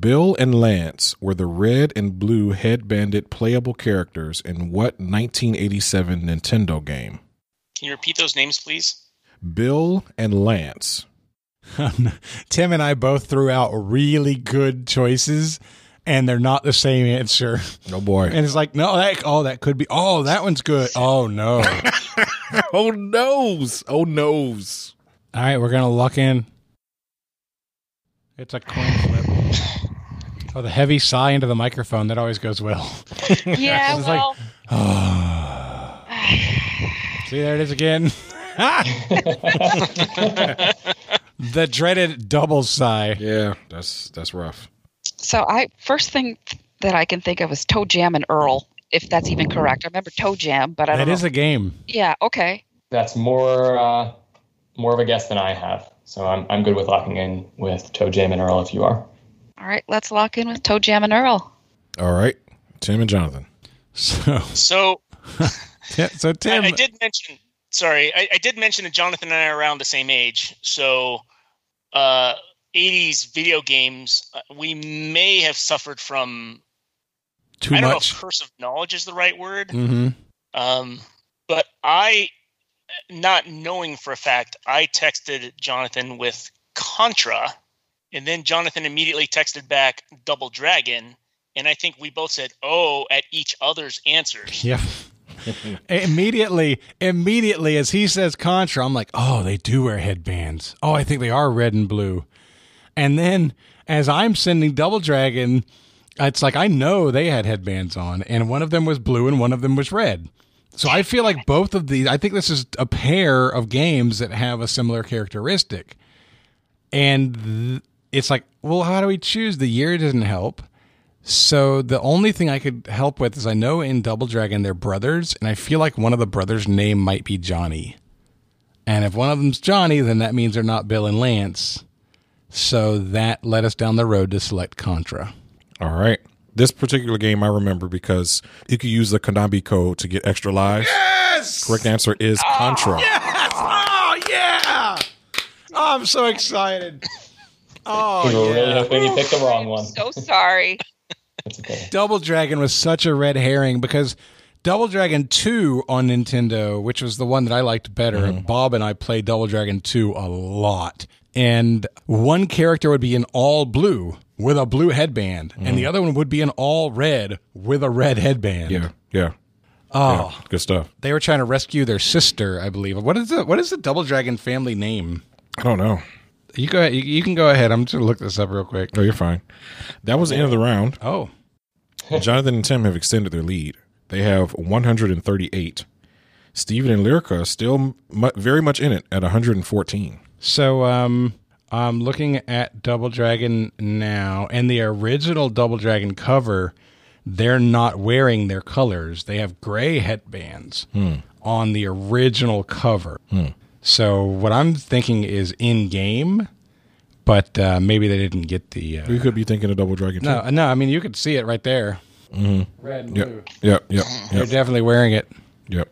Bill and Lance were the red and blue headbanded playable characters in what 1987 Nintendo game? Can you repeat those names, please? Bill and Lance. Tim and I both threw out really good choices, and they're not the same answer. Oh boy. And it's like, no, that could be. Oh, that one's good. Oh no. Oh noes. Oh noes. All right, we're gonna lock in. It's a coin flip. Oh, the heavy sigh into the microphone, that always goes well. Yeah, It's well, See, there it is again. The dreaded double sigh. Yeah, that's rough. so first thing that I can think of is Toe Jam and Earl, if that's even correct. I remember Toe Jam, but I don't That know. is a game. Yeah, okay. That's more of a guess than I have. So I'm good with locking in with Toe Jam and Earl if you are. All right, let's lock in with Toe Jam and Earl. All right. Tim and Jonathan. So Tim, I did mention. Sorry, I did mention that Jonathan and I are around the same age. So, 80s video games, we may have suffered from. too I don't much. know if curse of knowledge is the right word. Mm-hmm. But I, not knowing for a fact, I texted Jonathan with Contra, and then Jonathan immediately texted back Double Dragon, and I think we both said, "Oh," at each other's answers. Yeah. Immediately as he says Contra, I'm like, oh, they do wear headbands. Oh, I think they are red and blue. And then as I'm sending Double Dragon, it's like I know they had headbands on, and one of them was blue and one of them was red. So I feel like both of these, I think this is a pair of games that have a similar characteristic. And it's like, well, how do we choose? The year doesn't help. So the only thing I could help with is I know in Double Dragon they're brothers, and I feel like one of the brothers' name might be Johnny. And if one of them's Johnny, then that means they're not Bill and Lance. So that led us down the road to select Contra. All right. This particular game I remember because you could use the Konami code to get extra lives. Yes! Correct answer is Contra. Yes! Oh, yeah! Oh, I'm so excited. Oh, We were yeah. really hoping you picked the wrong one. So sorry. That's okay. Double Dragon was such a red herring because Double Dragon 2 on Nintendo, which was the one that I liked better. Bob and I played Double Dragon 2 a lot. And one character would be in all blue with a blue headband, and the other one would be in all red with a red headband. Yeah. Oh, yeah, good stuff. They were trying to rescue their sister, I believe. What is the Double Dragon family name? I don't know. You go ahead. You can go ahead. I'm just going to look this up real quick. Oh, you're fine. That was the end of the round. Oh. Jonathan and Tim have extended their lead. They have 138. Steven and Lyrka still very much in it at 114. So I'm looking at Double Dragon now, and the original Double Dragon cover, they're not wearing their colors. They have gray headbands on the original cover. So what I'm thinking is in-game, but maybe they didn't get the... You could be thinking of Double Dragon 2. No, I mean, you could see it right there. Red and blue. Yep. They're definitely wearing it. Yep.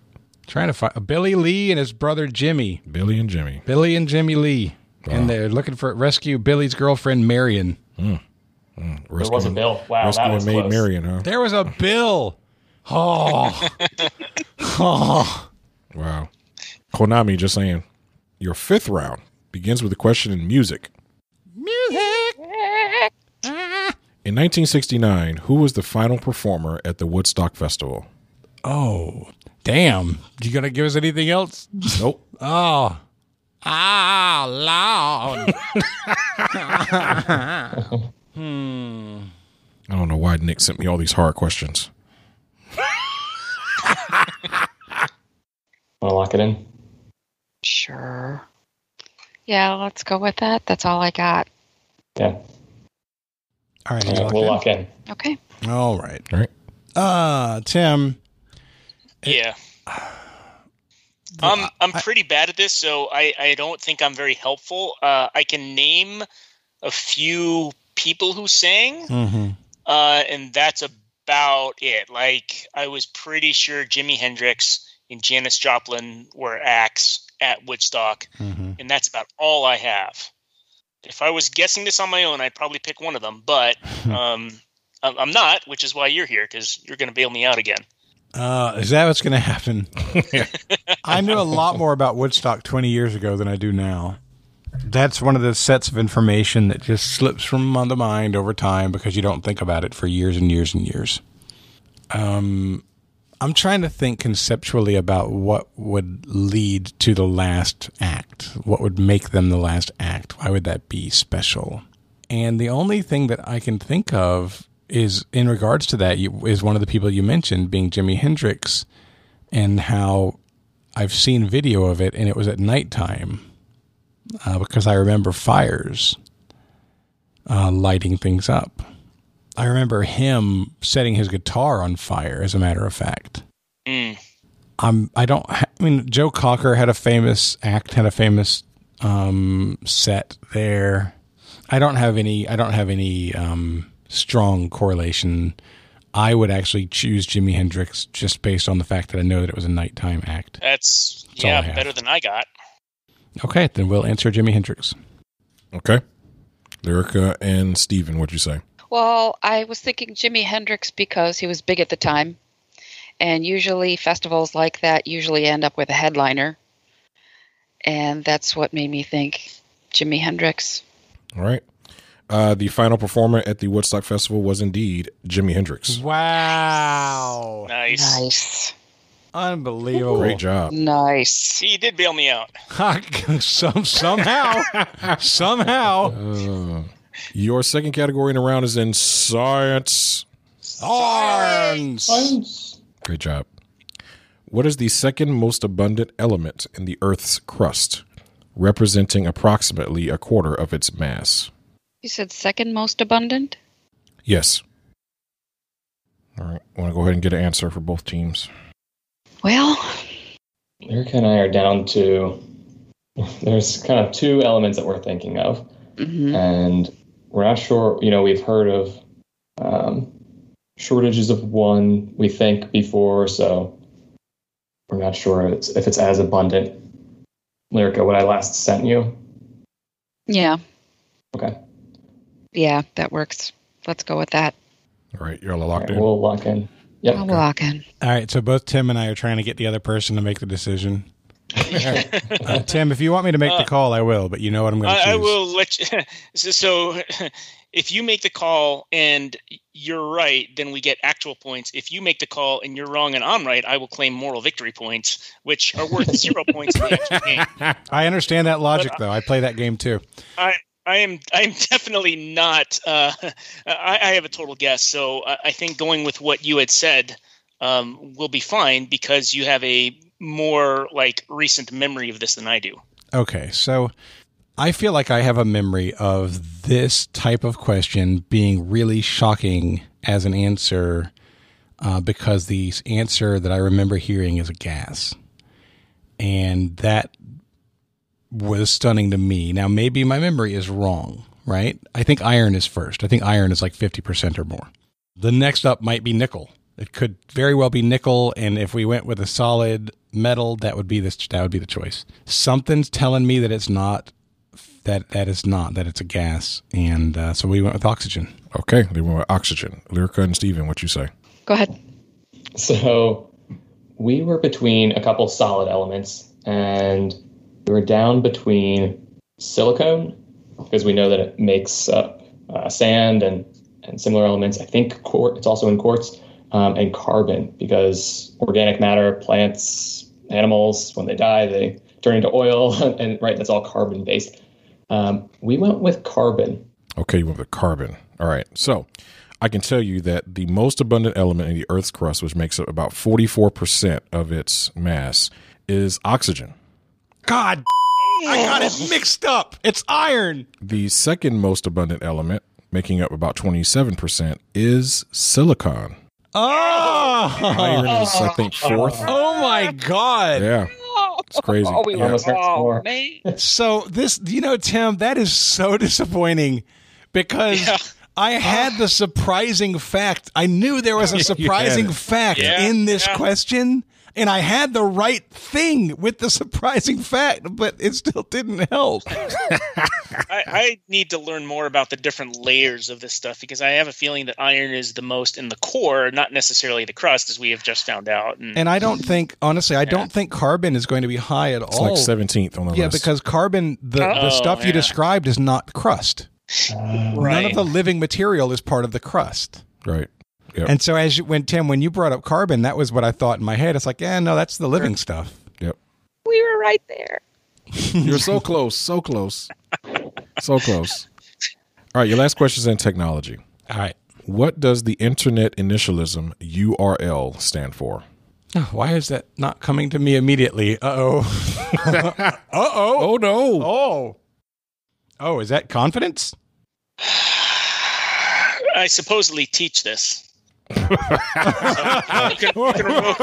Trying to find Billy Lee and his brother Jimmy. Billy and Jimmy Lee. Wow. And they're looking for rescue Billy's girlfriend Marion. There was a Bill. Wow, that was Maid close. Marion, huh? There was a Bill. Oh. Oh. Wow. Konami just saying. Your fifth round begins with a question in music. In 1969, who was the final performer at the Woodstock Festival? Oh, damn. You going to give us anything else? Nope. Oh. Ah, loud. I don't know why Nick sent me all these hard questions. Want to lock it in? Sure. Yeah, let's go with that. That's all I got. Yeah. All right. We'll lock in. Okay. All right. All right. Tim. Yeah. I'm pretty bad at this, so I don't think I'm very helpful. I can name a few people who sang, and that's about it. Like, I was pretty sure Jimi Hendrix and Janis Joplin were acts at Woodstock, and that's about all I have. If I was guessing this on my own, I'd probably pick one of them, but I'm not, which is why you're here, because you're going to bail me out again. Is that what's going to happen? I knew a lot more about Woodstock 20 years ago than I do now. That's one of the sets of information that just slips from the mind over time because you don't think about it for years and years and years. I'm trying to think conceptually about what would lead to the last act. What would make them the last act? Why would that be special? And the only thing that I can think of is in regards to that is one of the people you mentioned being Jimi Hendrix, and how I've seen video of it, and it was at nighttime because I remember fires lighting things up. I remember him setting his guitar on fire, as a matter of fact. Joe Cocker had a famous act, had a famous set there. I don't have any strong correlation. I would actually choose Jimi Hendrix just based on the fact that I know that it was a nighttime act. That's better than I got. Okay, then we'll answer Jimi Hendrix. Okay. Lyrka and Steven, what'd you say? Well, I was thinking Jimi Hendrix because he was big at the time. And usually festivals like that usually end up with a headliner. And that's what made me think Jimi Hendrix. All right. The final performer at the Woodstock Festival was indeed Jimi Hendrix. Wow. Nice. Unbelievable. Great job. Nice. He did bail me out. Somehow. Your second category in the round is in science. Science. Great job. What is the second most abundant element in the Earth's crust, representing approximately a quarter of its mass? You said second most abundant? Yes. All right. I want to go ahead and get an answer for both teams. Well, Lyrka and I are down to, there's kind of two elements that we're thinking of. And we're not sure, we've heard of shortages of one, we think, before, so we're not sure if it's as abundant. Lyrka, what I last sent you? yeah. Okay. Yeah, that works. Let's go with that. All right. You're all locked in. We'll lock in. Yep. I'll lock in. All right, so both Tim and I are trying to get the other person to make the decision. Tim, if you want me to make the call, I will, but you know what I'm going to choose. I will let you. So if you make the call and you're right, then we get actual points. If you make the call and you're wrong and I'm right, I will claim moral victory points, which are worth 0 points in the actual game. I understand that logic, though. I play that game, too. I am definitely not. I have a total guess, so I think going with what you had said will be fine because you have a more recent memory of this than I do. Okay, so I feel like I have a memory of this type of question being really shocking as an answer because the answer that I remember hearing is a gas. And that was stunning to me. Now, maybe my memory is wrong, right? I think iron is first. I think iron is like 50% or more. The next up might be nickel. It could very well be nickel, and if we went with a solid metal, that would be the choice. Something's telling me that it's not. That it's a gas, and so we went with oxygen. Okay, they went with oxygen. Lyrka and Steven, what you say? Go ahead. So we were between a couple solid elements, and we were down between silicone, because we know that it makes up sand and similar elements. I think it's also in quartz, and carbon, because organic matter, plants, animals, when they die, they turn into oil, and right, that's all carbon based. We went with carbon. Okay, you went with carbon. All right. So I can tell you that the most abundant element in the Earth's crust, which makes up about 44% of its mass, is oxygen. God, I got it mixed up. It's iron. The second most abundant element, making up about 27%, is silicon. Oh, Iron is, I think, fourth. Oh my God. Yeah. It's crazy. We almost hurt some more. So this, Tim, that is so disappointing because I had the surprising fact. I knew there was a surprising fact in this question, and I had the right thing with the surprising fact, but it still didn't help. I need to learn more about the different layers of this stuff because I have a feeling that iron is the most in the core, not necessarily the crust, as we have just found out. And I don't think, honestly, I don't think carbon is going to be high at all. It's like 17th on the list. Yeah, because carbon, the stuff you described is not crust. None of the living material is part of the crust. Right. Yep. And so when you brought up carbon, that was what I thought in my head. It's like, no, that's the living stuff. Yep. We were right there. You're so close, so close. So close. All right, your last question is in technology. All right. What does the internet initialism URL stand for? Oh, why is that not coming to me immediately? Uh-oh. Uh-oh. Oh, no. Oh, is that confidence? I supposedly teach this. So you can revoke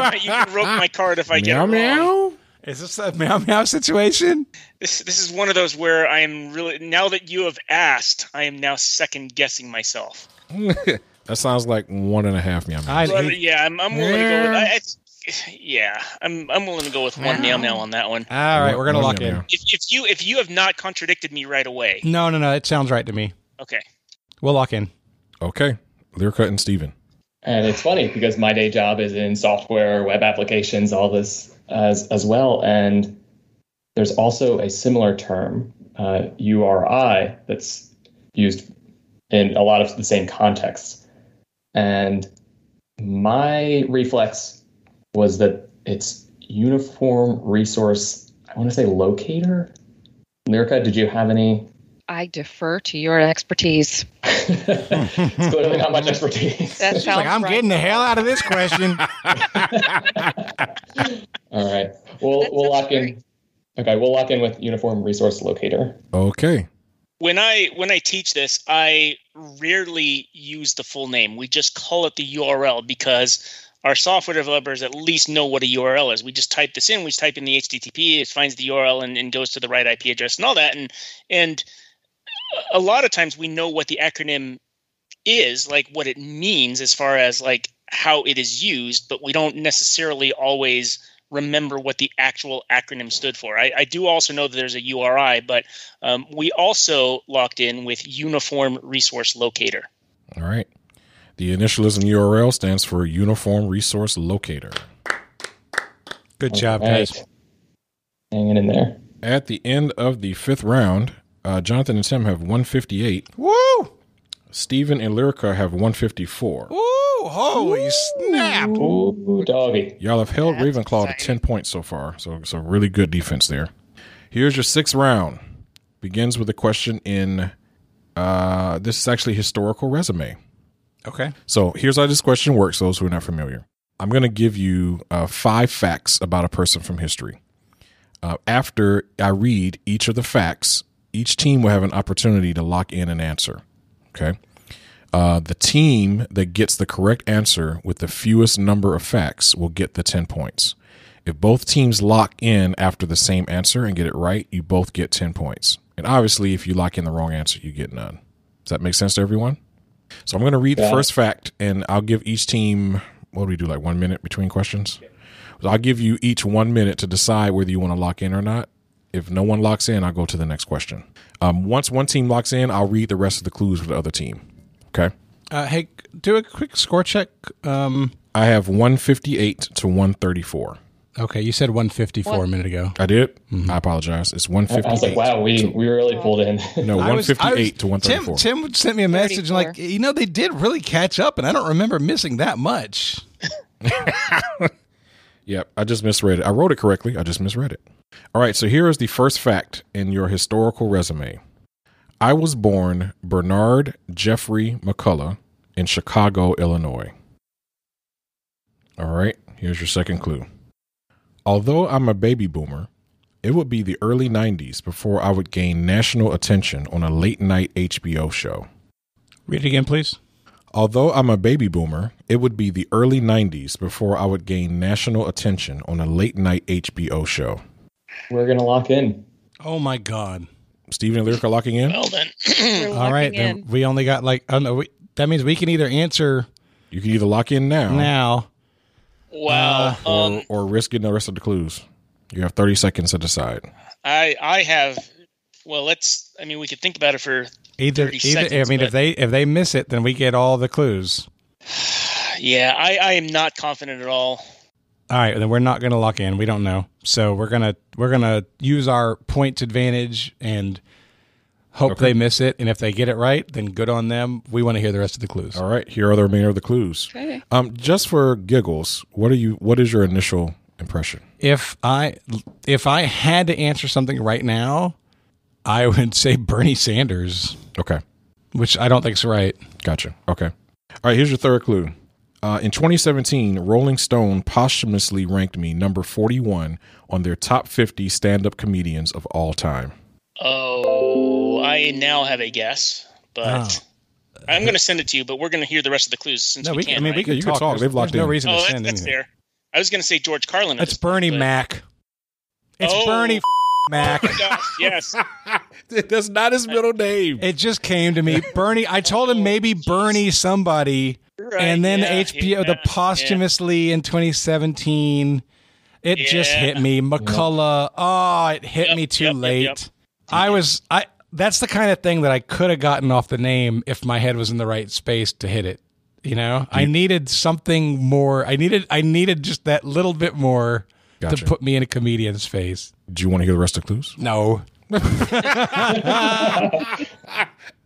my card if I get it wrong. Meow? Is this a meow meow situation? This is one of those where I am really, now that you have asked, I am now second guessing myself. That sounds like 1.5 meow meow. I'm willing to go with. I'm willing to go with one meow meow on that one. All right, we're gonna lock in. If you have not contradicted me right away. No, it sounds right to me. Okay, we'll lock in. Okay, Lyrka and Steven. And it's funny because my day job is in software, web applications, all this as well. And there's also a similar term, URI, that's used in a lot of the same contexts. And my reflex was that it's Uniform Resource, I want to say locator. Lyrka, did you have any? I defer to your expertise. It's clearly not much expertise. That sounds I'm getting the hell out of this question. All right. We'll lock in. Okay, we'll lock in with Uniform Resource Locator. Okay. When I teach this, I rarely use the full name. We just call it the URL because our software developers at least know what a URL is. We just type this in. We just type in the HTTP. It finds the URL and goes to the right IP address and all that. And a lot of times we know what the acronym is, like what it means as far as like how it is used, but we don't necessarily always remember what the actual acronym stood for. I do also know that there's a URI, but we also locked in with Uniform Resource Locator. All right. The initialism URL stands for Uniform Resource Locator. Good job, guys. Hanging in there. At the end of the 5th round, Jonathan and Tim have 158. Woo! Stephen and Lyrka have 154. Woo! Holy snap! Ooh, doggy. Y'all have held Ravenclaw to 10 points so far, so it's a really good defense there. Here's your 6th round. Begins with a question in, this is actually historical resume. Okay. So here's how this question works, those who are not familiar. I'm going to give you 5 facts about a person from history. After I read each of the facts, each team will have an opportunity to lock in an answer. Okay. The team that gets the correct answer with the fewest number of facts will get the 10 points. If both teams lock in after the same answer and get it right, you both get 10 points. And obviously, if you lock in the wrong answer, you get none. Does that make sense to everyone? So I'm going to read the first fact, and I'll give each team, what do we do, like 1 minute between questions? So I'll give you each 1 minute to decide whether you want to lock in or not. If no one locks in, I'll go to the next question. Once one team locks in, I'll read the rest of the clues for the other team. Okay? Hey, do a quick score check. I have 158 to 134. Okay, you said 154 a minute ago. I did? Mm-hmm. I apologize. It's 158. I was like, wow, we really pulled in. No, 158 to 134. Tim sent me a message and like, they did really catch up, and I don't remember missing that much. Yep, I just misread it. I wrote it correctly. I just misread it. All right, so here is the first fact in your historical resume. I was born Bernard Jeffrey McCullough in Chicago, Illinois. All right, here's your second clue. Although I'm a baby boomer, it would be the early 90s before I would gain national attention on a late-night HBO show. Read it again, please. Although I'm a baby boomer, it would be the early 90s before I would gain national attention on a late-night HBO show. We're going to lock in. Oh, my God. Stephen and Lyrka locking in? Well, then. All right, then we only got that means we can either answer. You can either lock in now. Wow. Or risk getting the rest of the clues. You have 30 seconds to decide. I have. Well, we could think about it for either 30 seconds. I mean, if they miss it, then we get all the clues. Yeah, I am not confident at all. All right, then we're not going to lock in. We don't know, so we're gonna use our points advantage and hope they miss it. And if they get it right, then good on them. We want to hear the rest of the clues. All right, here are the remainder of the clues. Okay. Just for giggles, what is your initial impression? If I had to answer something right now, I would say Bernie Sanders. Okay. Which I don't think is right. Gotcha. Okay. All right, here's your third clue. In 2017, Rolling Stone posthumously ranked me number 41 on their top 50 stand-up comedians of all time. Oh, I now have a guess, but I'm going to send it to you, but we're going to hear the rest of the clues since we can. we can talk. They've locked in. No reason to send that's anything. fair. I was going to say George Carlin. It's Bernie Mac. It's Bernie Mac. Oh my gosh, yes. That's not his middle name. It just came to me. Bernie. I told him maybe Bernie somebody, and then HBO, the posthumously in 2017. It just hit me. McCullough. Oh, it hit me too late. That's the kind of thing that I could have gotten off the name if my head was in the right space to hit it. You know, I needed something more. I needed just that little bit more to put me in a comedian's face. Do you want to hear the rest of the clues? No.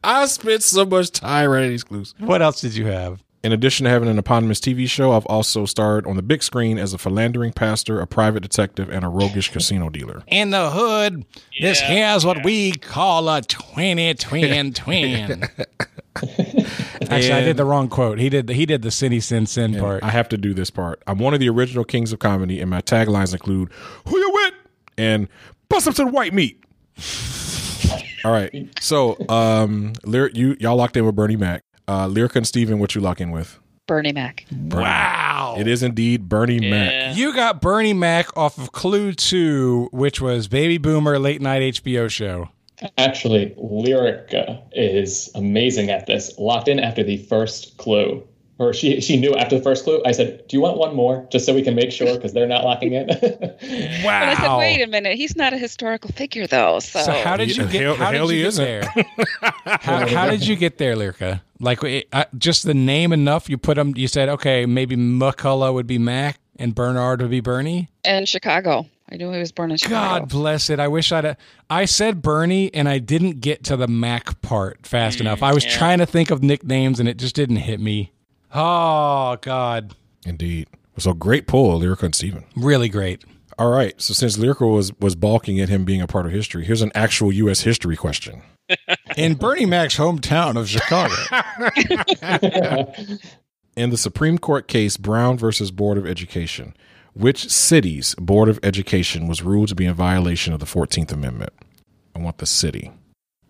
I spent so much time writing these clues. What else did you have? In addition to having an eponymous TV show, I've also starred on the big screen as a philandering pastor, a private detective, and a roguish casino dealer. In the hood, this here's what we call a twin. Actually, I did the wrong quote. He did the Cindy Sin part. I have to do this part. I'm one of the original kings of comedy, and my taglines include "Who you with?" and "Bust up to the white meat." All right, so y'all locked in with Bernie Mac. Lyrka and Stephen, what you lock in with? Bernie Mac. Wow. It is indeed Bernie Mac. You got Bernie Mac off of Clue 2, which was Baby Boomer late night HBO show. Actually, Lyrka is amazing at this. Locked in after the first clue. or she knew after the first clue. I said, "Do you want one more, just so we can make sure, because they're not locking in." Wow. But I said, wait a minute, he's not a historical figure, though. So how did you get? How did you get there? How did you get there, Lyrka? Like just the name enough? You put them. You said, okay, maybe McCullough would be Mac and Bernard would be Bernie. And Chicago. I knew he was born in Chicago. God bless it. I wish I said Bernie and I didn't get to the Mac part fast enough. I was trying to think of nicknames and it just didn't hit me. Oh, God. Indeed. So great pull, Lyrka and Steven. Really great. All right. So since Lyrka was balking at him being a part of history, here's an actual U.S. history question. In Bernie Mac's hometown of Chicago. In the Supreme Court case Brown versus Board of Education, which city's Board of Education was ruled to be in violation of the 14th Amendment? I want the city.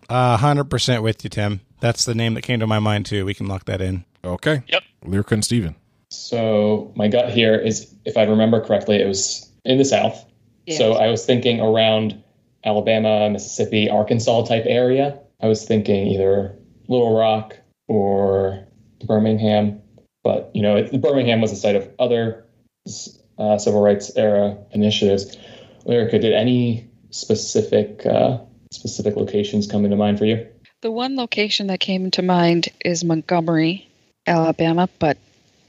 100% with you, Tim. That's the name that came to my mind, too. We can lock that in. Okay. Yep. Lyrka and Steven. So my gut here is, if I remember correctly, it was in the South. Yes. So I was thinking around Alabama, Mississippi, Arkansas type area. I was thinking either Little Rock or Birmingham. But, Birmingham was the site of other civil rights era initiatives. Lyrka, did any specific locations come into mind for you? The one location that came to mind is Montgomery, Alabama, but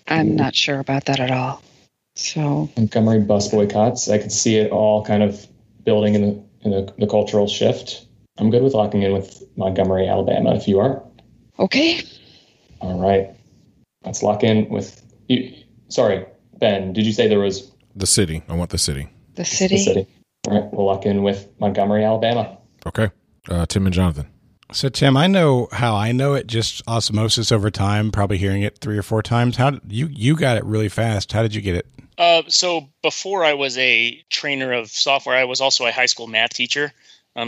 I'm not sure about that at all. So Montgomery bus boycotts. I could see it all kind of building in the cultural shift. I'm good with locking in with Montgomery, Alabama, if you are. Okay. All right. Let's lock in with you. Sorry, Ben, did you say there was... The city. I want the city. The city. The city. All right. We'll lock in with Montgomery, Alabama. Okay. Tim and Jonathan. So, Tim, I know how I know it, just osmosis over time, probably hearing it 3 or 4 times. How did you got it really fast? How did you get it? So before I was a trainer of software, I was also a high school math teacher.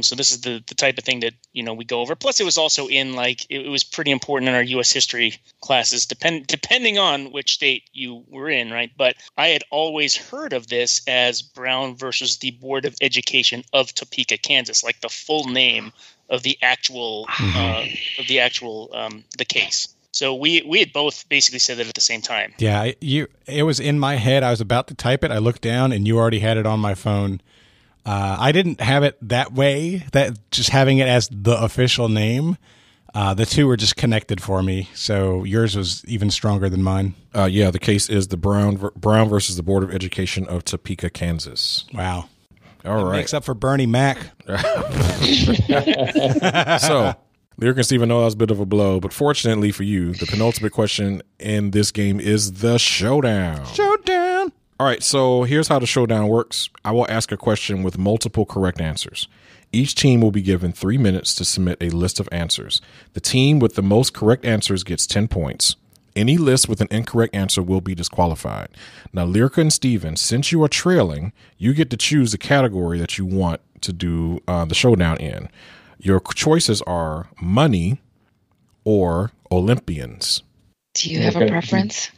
So this is the type of thing that, we go over. Plus, it was also in it was pretty important in our U.S. history classes, depending on which state you were in, right? But I had always heard of this as Brown versus the Board of Education of Topeka, Kansas, like the full name of the actual the case. So we had both basically said that at the same time. Yeah, it was in my head. I was about to type it. I looked down, and you already had it on my phone. I didn't have it that way, that just having it as the official name. The two were just connected for me, so yours was even stronger than mine. The case is the Brown versus the Board of Education of Topeka, Kansas. Wow. All right. Makes up for Bernie Mac. So, Lyrka and Steven know that was a bit of a blow, but fortunately for you, the penultimate question in this game is the showdown. Showdown. All right, so here's how the showdown works. I will ask a question with multiple correct answers. Each team will be given 3 minutes to submit a list of answers. The team with the most correct answers gets 10 points. Any list with an incorrect answer will be disqualified. Now, Lyrka and Steven, since you are trailing, you get to choose the category that you want to do the showdown in. Your choices are money or Olympians. Do you have a preference?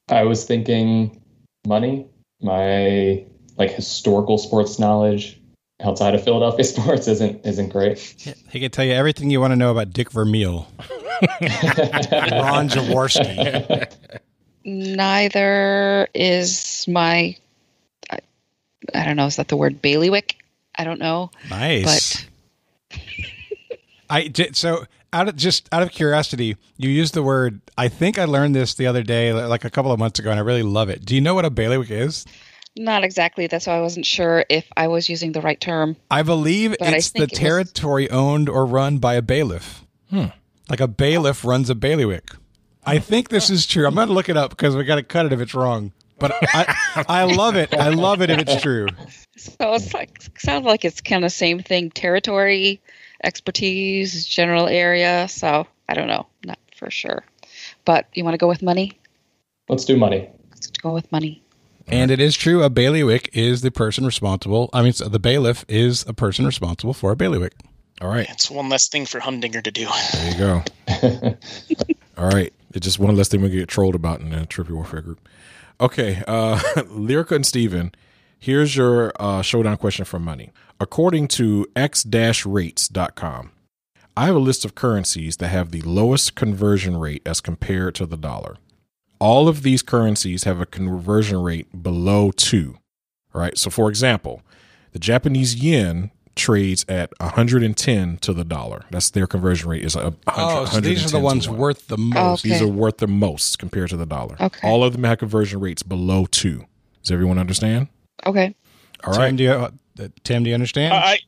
I was thinking money. My historical sports knowledge outside of Philadelphia sports isn't great. He can tell you everything you want to know about Dick Vermeil. Ron Jaworski. Neither is my, I don't know, is that the word bailiwick? I don't know. Nice. But so out of curiosity, you used the word, I think I learned this the other day, like a couple of months ago, and I really love it. Do you know what a bailiwick is? Not exactly. That's why I wasn't sure if I was using the right term. I believe it's the territory owned or run by a bailiff. Like a bailiff runs a bailiwick. I think this is true. I'm going to look it up because we got to cut it if it's wrong. But I love it. I love it if it's true. So it's sounds like it's kind of same thing. Territory, expertise, general area. So I don't know. Not for sure. But you want to go with money? Let's do money. Let's go with money. And it is true. A bailiwick is the person responsible. So the bailiff is a person responsible for a bailiwick. All right. It's one less thing for Humdinger to do. There you go. All right. It's just one less thing we get trolled about in the Trippy Warfare group. Okay. Lyrka and Steven, here's your showdown question for money. According to x-rates.com, I have a list of currencies that have the lowest conversion rate as compared to the dollar. All of these currencies have a conversion rate below 2. All right. So, for example, the Japanese yen trades at 110 to the dollar. That's their conversion rate is 100. So these are the ones worth the most. These are worth the most compared to the dollar. Okay. All of them have conversion rates below 2. Does everyone understand? Okay. All right. Tim, do you understand?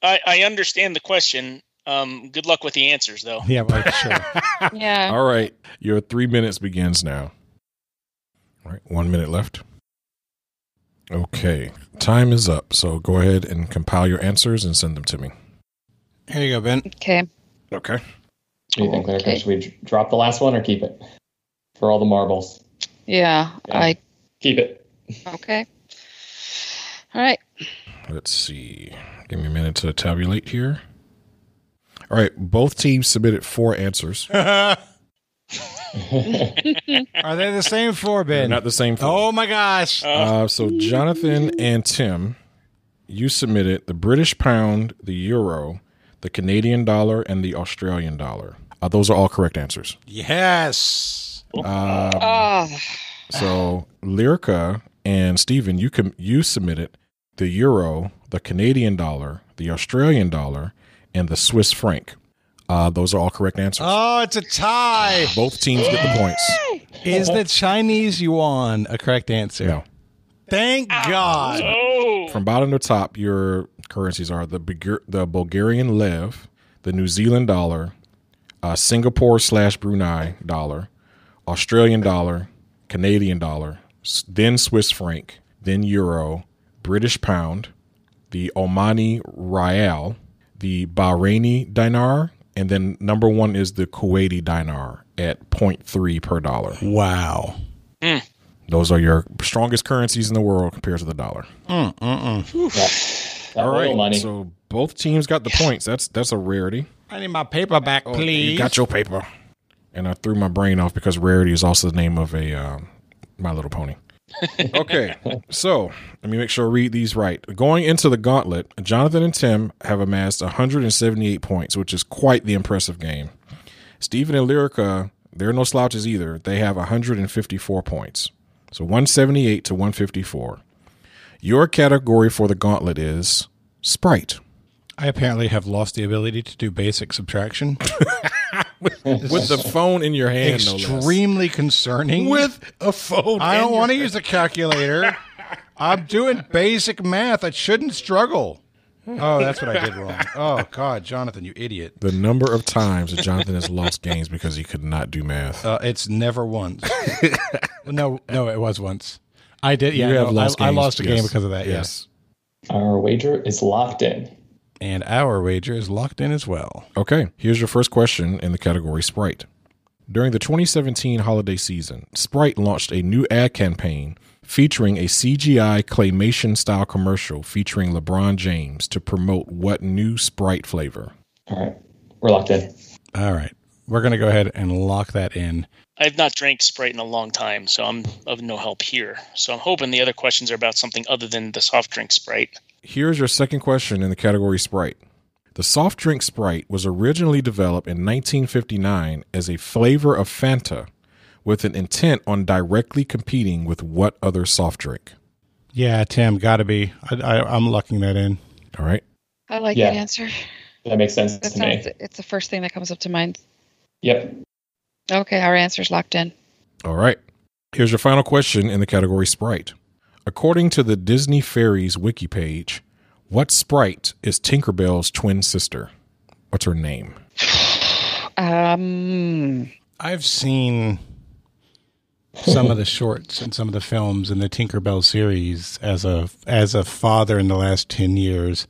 I understand the question. Good luck with the answers, though. Yeah, well, sure. Yeah. All right. Your 3 minutes begins now. All right. 1 minute left. Okay. Time is up. So go ahead and compile your answers and send them to me. Here you go, Ben. Okay. Okay. What do you think, Lyrka? Should we drop the last one or keep it? For all the marbles. Yeah. Keep it. Okay. All right. Let's see. Give me a minute to tabulate here. All right. Both teams submitted 4 answers. Are they the same 4, Ben? They're not the same 4. Oh, my gosh. So Jonathan and Tim, you submitted the British pound, the euro, the Canadian dollar, and the Australian dollar. Those are all correct answers. Yes. So Lyrka and Steven, you submitted the euro, the Canadian dollar, the Australian dollar, and the Swiss franc. Those are all correct answers. Oh, it's a tie. Both teams get the points. Is the Chinese yuan a correct answer? No. Thank God. Oh. From bottom to top, your currencies are the Bulgarian lev, the New Zealand dollar, Singapore/Brunei dollar, Australian dollar, Canadian dollar, then Swiss franc, then euro, British pound, the Omani rial, the Bahraini dinar, and then number 1 is the Kuwaiti dinar at 0.3 per dollar. Wow. Those are your strongest currencies in the world compared to the dollar. That All right, money. so both teams got the points. That's a rarity. I need my paper back, please. You got your paper. And I threw my brain off because rarity is also the name of a My Little Pony. Okay, so let me make sure I read these right. Going into the gauntlet, Jonathan and Tim have amassed 178 points, which is quite the impressive game. Steven and Lyrka, they're no slouches either. They have 154 points. So 178 to 154. Your category for the gauntlet is Sprite. I apparently have lost the ability to do basic subtraction. With the phone in your hand, no less. Extremely concerning. With a phone. I don't want to use a calculator. I'm doing basic math. I shouldn't struggle. Oh, that's what I did wrong. Oh, God, Jonathan, you idiot. The number of times that Jonathan has lost games because he could not do math. It's never once. No, it was once. I did. Yeah, I lost a game because of that. Yes. Our wager is locked in. And our wager is locked in as well. Okay, here's your first question in the category Sprite. During the 2017 holiday season, Sprite launched a new ad campaign featuring a CGI claymation-style commercial featuring LeBron James to promote what new Sprite flavor? All right, we're locked in. All right, we're going to go ahead and lock that in. I've not drank Sprite in a long time, so I'm of no help here. So I'm hoping the other questions are about something other than the soft drink Sprite. Here's your second question in the category Sprite. The soft drink Sprite was originally developed in 1959 as a flavor of Fanta with an intent on directly competing with what other soft drink? Yeah, Tim, gotta be. I'm locking that in. All right. I like that answer. That makes sense to me. It's the first thing that comes up to mind. Yep. Okay, our answer's locked in. All right. Here's your final question in the category Sprite. According to the Disney Fairies wiki page, what Sprite is Tinkerbell's twin sister? What's her name? I've seen some of the shorts and some of the films in the Tinkerbell series as a father in the last 10 years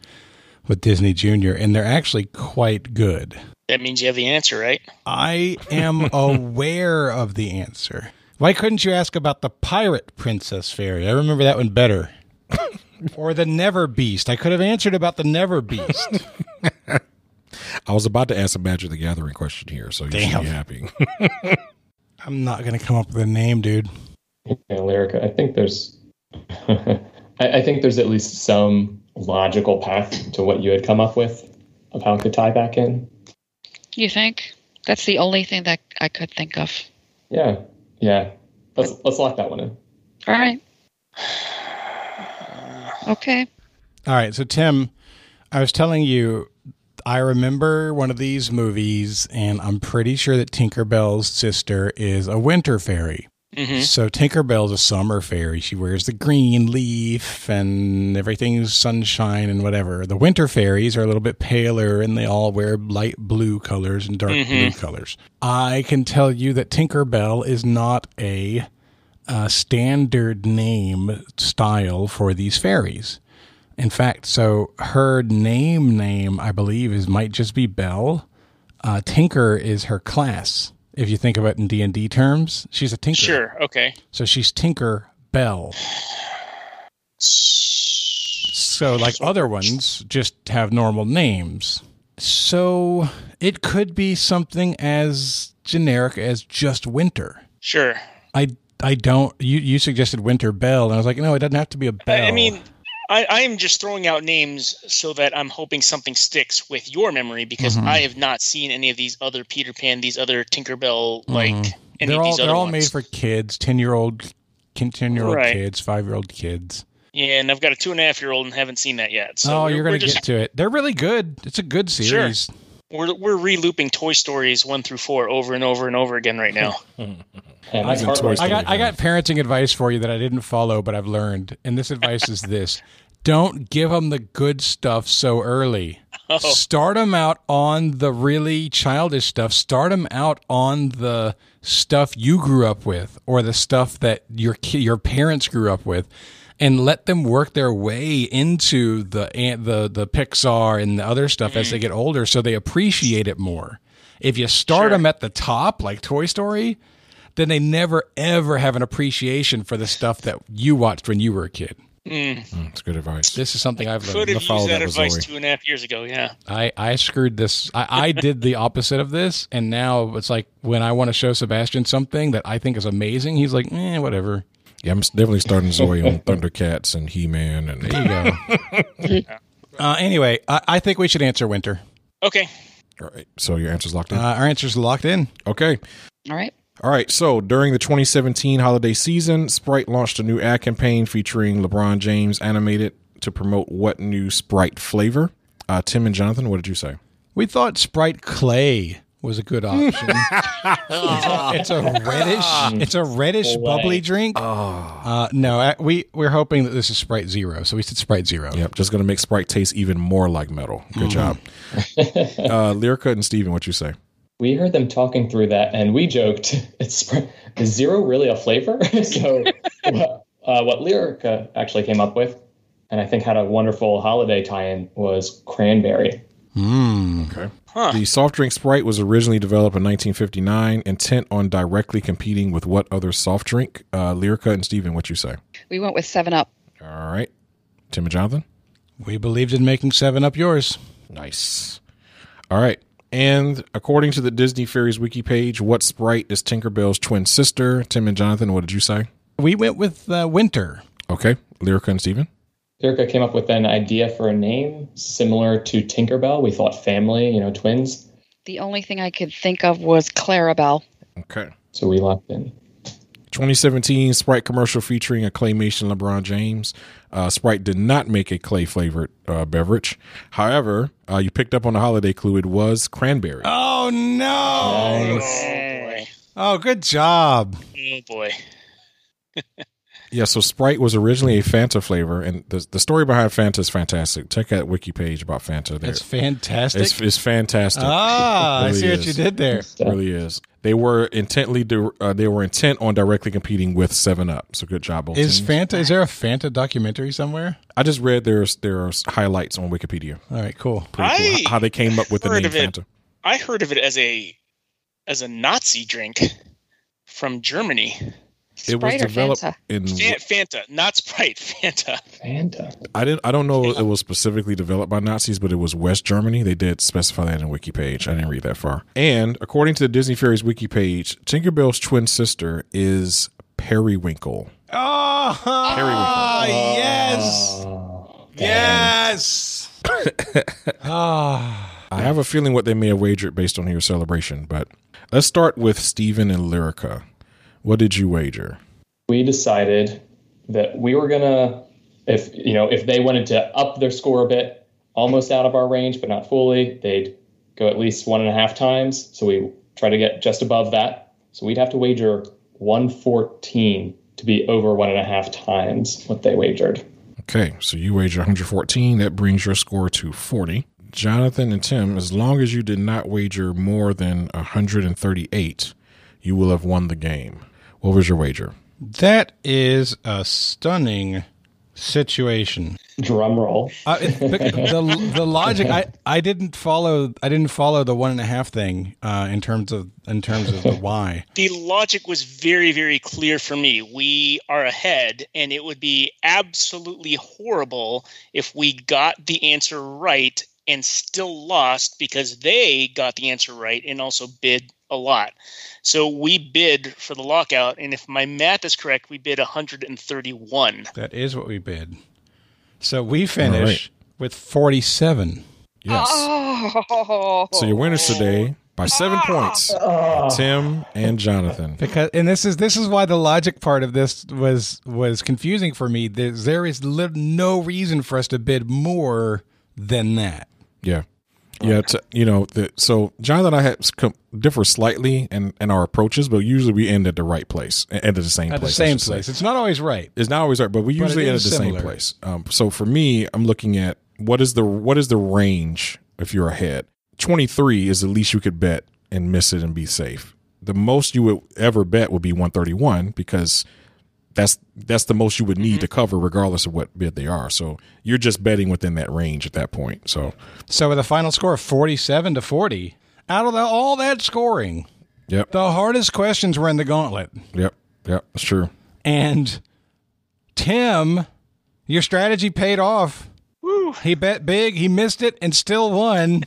with Disney Junior, and they're actually quite good. That means you have the answer, right? I am aware of the answer. Why couldn't you ask about the Pirate Princess Fairy? I remember that one better. Or the Never Beast. I could have answered about the Never Beast. I was about to ask a Magic the Gathering question here, so you should be happy. I'm not going to come up with a name, dude. Yeah, Lyrka, I think there's I think there's at least some logical path to what you had come up with of how it could tie back in. You think? That's the only thing that I could think of. Yeah. let's lock that one in. All right. Okay. All right. So, Tim, I was telling you, I remember one of these movies, and I'm pretty sure that Tinkerbell's sister is a winter fairy. Mm-hmm. So Tinkerbell's a summer fairy. She wears the green leaf and everything's sunshine and whatever. The winter fairies are a little bit paler and they all wear light blue colors and dark blue colors. I can tell you that Tinkerbell is not a standard name style for these fairies. In fact, so her name, I believe, might just be Belle. Tinker is her class. If you think of it in D&D terms, she's a tinker. Sure, okay. So she's Tinkerbell. So like other ones just have normal names. So it could be something as generic as just winter. Sure. I don't, you suggested Winter Bell, and I was like, no, it doesn't have to be a bell. I mean, I am just throwing out names so that I'm hoping something sticks with your memory, because I have not seen any of these other Peter Pan, these other Tinkerbell, any of these other They're all ones. made for kids, 10-year-old Right. kids, 5-year-old kids. Yeah, and I've got a 2.5-year-old and haven't seen that yet. So You're going to get to it. They're really good. It's a good series. Sure. We're re-looping Toy Stories 1 through 4 over and over and over again right now. I got parenting advice for you that I didn't follow, but I've learned. And this advice is this. Don't give them the good stuff so early. Oh. Start them out on the really childish stuff. Start them out on the stuff you grew up with or the stuff that your parents grew up with, and let them work their way into the Pixar and the other stuff as they get older, so they appreciate it more. If you start them at the top, like Toy Story, then they never, ever have an appreciation for the stuff that you watched when you were a kid. That's good advice. This is something I've learned. Could have used that advice 2.5 years ago, yeah. I screwed this. I did the opposite of this, and now it's like when I want to show Sebastian something that I think is amazing, he's like, whatever. Yeah, I'm definitely starting Zoe on Thundercats and He-Man. And there you go. Anyway, I think we should answer winter. Okay. All right. So your answer's locked in? Our answer's locked in. Okay. All right. All right. So during the 2017 holiday season, Sprite launched a new ad campaign featuring LeBron James animated to promote what new Sprite flavor? Tim and Jonathan, what did you say? We thought Sprite Clay was a good option. It's a reddish bubbly drink. No, we're hoping that this is Sprite Zero, so we said Sprite Zero. Yep, just going to make Sprite taste even more like metal. Good job. Lyrka and Steven, what you say? We heard them talking through that, and we joked, is Zero really a flavor? So what Lyrka actually came up with, and I think had a wonderful holiday tie-in, was cranberry. Okay. Huh. The soft drink Sprite was originally developed in 1959, intent on directly competing with what other soft drink? Lyrka and Steven, what you say? We went with 7-Up. All right. Tim and Jonathan? We believed in making 7-Up yours. Nice. All right. And according to the Disney Fairies wiki page, what Sprite is Tinkerbell's twin sister? Tim and Jonathan, what did you say? We went with winter. Okay. Lyrka and Steven? Lyrka came up with an idea for a name similar to Tinkerbell. We thought family, twins. The only thing I could think of was Clarabelle. Okay. So we locked in. 2017 Sprite commercial featuring a claymation LeBron James. Sprite did not make a clay-flavored beverage. However, you picked up on the holiday clue. It was cranberry. Oh, no. Nice. Oh, boy. Oh, good job. Oh, boy. Yeah, so Sprite was originally a Fanta flavor, and the story behind Fanta is fantastic. Check that wiki page about Fanta. There. It's fantastic. It's fantastic. Really I see what you did there. It really is. They were intent on directly competing with 7-Up. So good job, both teams. Is there a Fanta documentary somewhere? I just read there are highlights on Wikipedia. All right, cool. Pretty cool. How they came up with the name Fanta. I heard of it as a Nazi drink from Germany. It was developed in Fanta, not Sprite. Fanta. I don't know if it was specifically developed by Nazis, but it was West Germany. They did specify that in the wiki page. I didn't read that far. And according to the Disney Fairies wiki page, Tinkerbell's twin sister is Periwinkle. Oh, Periwinkle. Yes. Yes. I have a feeling what they may have wagered based on your celebration, but let's start with Steven and Lyrka. What did you wager? We decided that we were gonna, if they wanted to up their score a bit, almost out of our range, but not fully, they'd go at least 1.5 times. So we try to get just above that. So we'd have to wager 114 to be over 1.5 times what they wagered. Okay, so you wager 114. That brings your score to 40. Jonathan and Tim, as long as you did not wager more than 138, you will have won the game. What was your wager? That is a stunning situation. Drum roll. The logic, I didn't follow the 1.5 thing in terms of the why. The logic was very, very clear for me. We are ahead, and it would be absolutely horrible if we got the answer right and still lost because they got the answer right and also bid a lot. So we bid for the lockout, and if my math is correct, we bid 131. That is what we bid. So we finish with 47. Yes. Oh. So your winners today by 7 points, Tim and Jonathan. This is why the logic part of this was confusing for me. There is no reason for us to bid more than that. Yeah. Yeah, so Jonathan and I differ slightly in our approaches, but usually we end at the right place, end at the same place. At the same place. It's not always right. It's not always right, but we usually end at the same place. So for me, I'm looking at what is the range if you're ahead. 23 is the least you could bet and miss it and be safe. The most you would ever bet would be 131 because that's the most you would need to cover regardless of what bid they are. So you're just betting within that range at that point. So with a final score of 47-40, out of all that scoring, yep, the hardest questions were in the gauntlet. Yep, that's true. And Tim, your strategy paid off. Woo. He bet big, he missed it, and still won.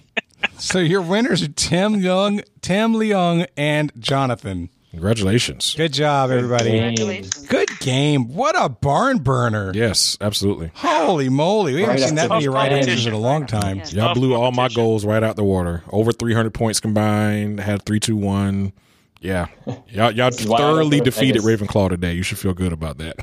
So your winners are Tim Leung, and Jonathan. Congratulations. Good job, everybody. Congratulations. Good game. What a barn burner. Yes, absolutely. Holy moly. We haven't seen that many right answers in a long time. Yeah. Y'all blew all my goals right out the water. Over 300 points combined. Had 3-2-1. Yeah. Y'all thoroughly defeated Ravenclaw today. You should feel good about that.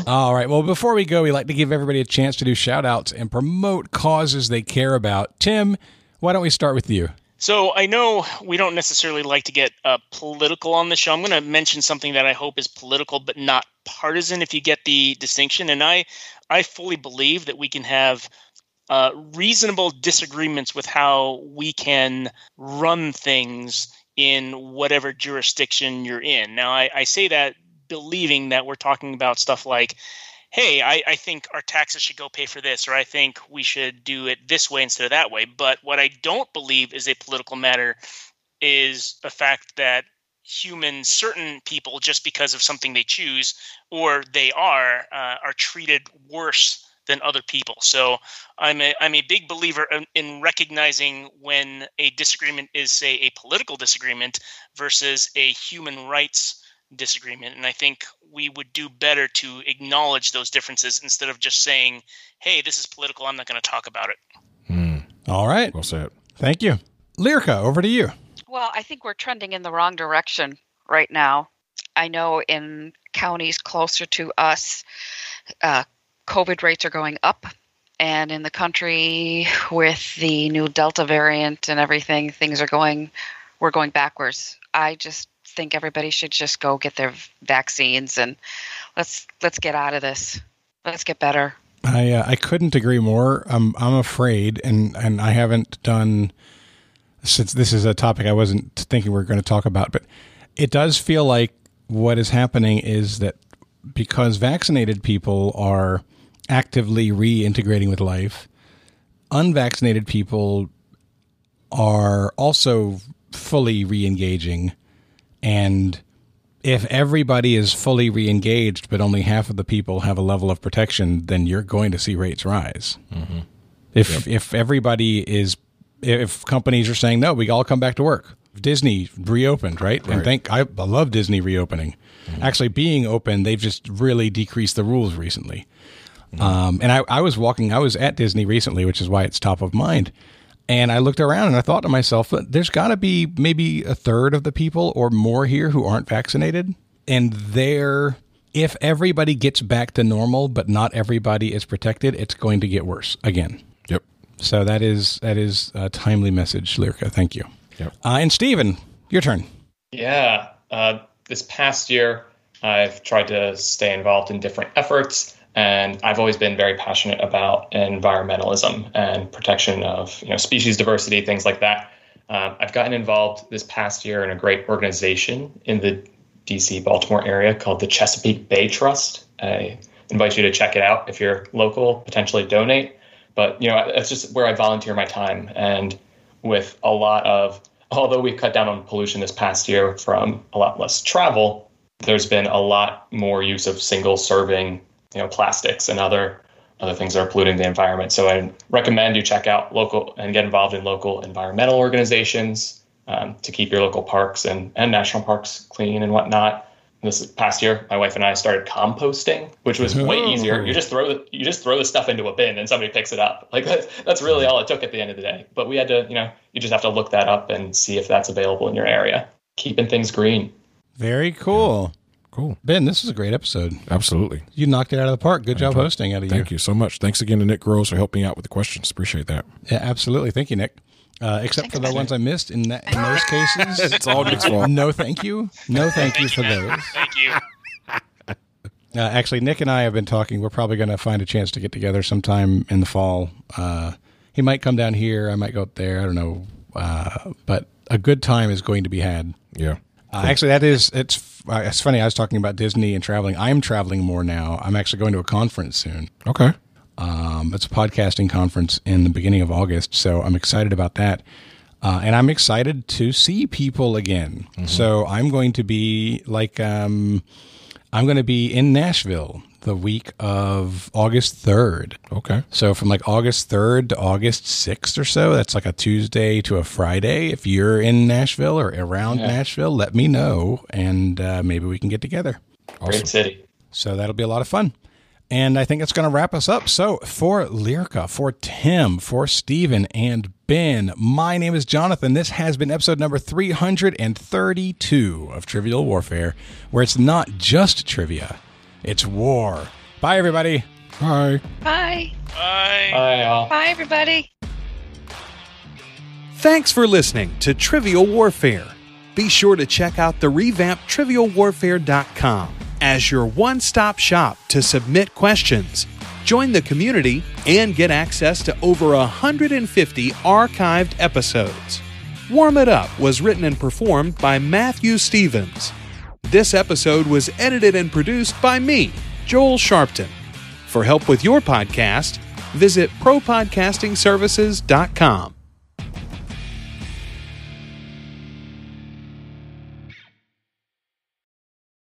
All right. Well, before we go, we like to give everybody a chance to do shout-outs and promote causes they care about. Tim, why don't we start with you? So I know we don't necessarily like to get political on the show. I'm going to mention something that I hope is political but not partisan, if you get the distinction. And I fully believe that we can have reasonable disagreements with how we can run things in whatever jurisdiction you're in. Now, I say that believing that we're talking about stuff like, hey, I think our taxes should go pay for this, or I think we should do it this way instead of that way. But what I don't believe is a political matter is the fact that certain people, just because of something they choose or they are treated worse than other people. So I'm a big believer in recognizing when a disagreement is, say, a political disagreement versus a human rights disagreement. And I think we would do better to acknowledge those differences instead of just saying, hey, this is political, I'm not going to talk about it. All right. Well said. Thank you. Lyrka, over to you. Well, I think we're trending in the wrong direction right now. I know in counties closer to us, COVID rates are going up. And in the country with the new Delta variant and everything, we're going backwards. I just think everybody should just go get their vaccines and let's get out of this. Let's get better. I couldn't agree more. I'm afraid, and I haven't done, since this is a topic I wasn't thinking we were going to talk about, but it does feel like what is happening is that because vaccinated people are actively reintegrating with life, unvaccinated people are also fully re-engaging. And if everybody is fully re-engaged, but only half of the people have a level of protection, then you're going to see rates rise. Mm-hmm. If everybody is, if companies are saying, no, we all come back to work. Disney reopened, right? And I love Disney reopening. Mm-hmm. Actually being open, they've just really decreased the rules recently. Mm-hmm. And I was at Disney recently, which is why it's top of mind. And I looked around and I thought to myself, there's got to be maybe a third of the people or more here who aren't vaccinated. And if everybody gets back to normal, but not everybody is protected, it's going to get worse again. Yep. So that is a timely message, Lyrka. Thank you. Yep. And Steven, your turn. Yeah. This past year, I've tried to stay involved in different efforts, and I've always been very passionate about environmentalism and protection of species diversity, things like that. I've gotten involved this past year in a great organization in the DC, Baltimore area called the Chesapeake Bay Trust. I invite you to check it out if you're local, potentially donate. But, it's just where I volunteer my time. And with although we've cut down on pollution this past year from a lot less travel, there's been a lot more use of single serving, plastics and other things that are polluting the environment. So I recommend you check out local and get involved in local environmental organizations to keep your local parks and national parks clean and whatnot. This past year, my wife and I started composting, which was way easier. You just throw the stuff into a bin and somebody picks it up. Like that's really all it took at the end of the day. But we had to, you just have to look that up and see if that's available in your area. Keeping things green. Very cool. Cool. Ben, this is a great episode. Absolutely. You knocked it out of the park. Good job hosting out of you. Thank you so much. Thanks again to Nick Gross for helping out with the questions. Appreciate that. Yeah, absolutely. Thank you, Nick. Except for the ones I missed in those cases. It's all Nick's fault. No, thank you. No, thank you for those. Thank you. Actually, Nick and I have been talking. We're probably going to find a chance to get together sometime in the fall. He might come down here. I might go up there. I don't know. But a good time is going to be had. Yeah. Cool. Actually, it's funny. I was talking about Disney and traveling. I'm traveling more now. I'm actually going to a conference soon. Okay. It's a podcasting conference in the beginning of August, so I'm excited about that. And I'm excited to see people again. Mm-hmm. So I'm going to be in Nashville the week of August 3rd. Okay. So from August 3rd to August 6th or so, that's a Tuesday to a Friday. If you're in Nashville or around Nashville, let me know, and maybe we can get together. Awesome. Great city. So that'll be a lot of fun. And I think that's going to wrap us up. So for Lyrka, for Tim, for Steven, and Ben, my name is Jonathan. This has been episode number 332 of Trivial Warfare, where it's not just trivia, it's war. Bye, everybody. Bye. Bye. Bye. Bye, all. Bye, everybody. Thanks for listening to Trivial Warfare. Be sure to check out the revamped TrivialWarfare.com as your one-stop shop to submit questions, join the community, and get access to over 150 archived episodes. Warm It Up was written and performed by Matthew Stevens. This episode was edited and produced by me, Joel Sharpton. For help with your podcast, visit ProPodcastingServices.com.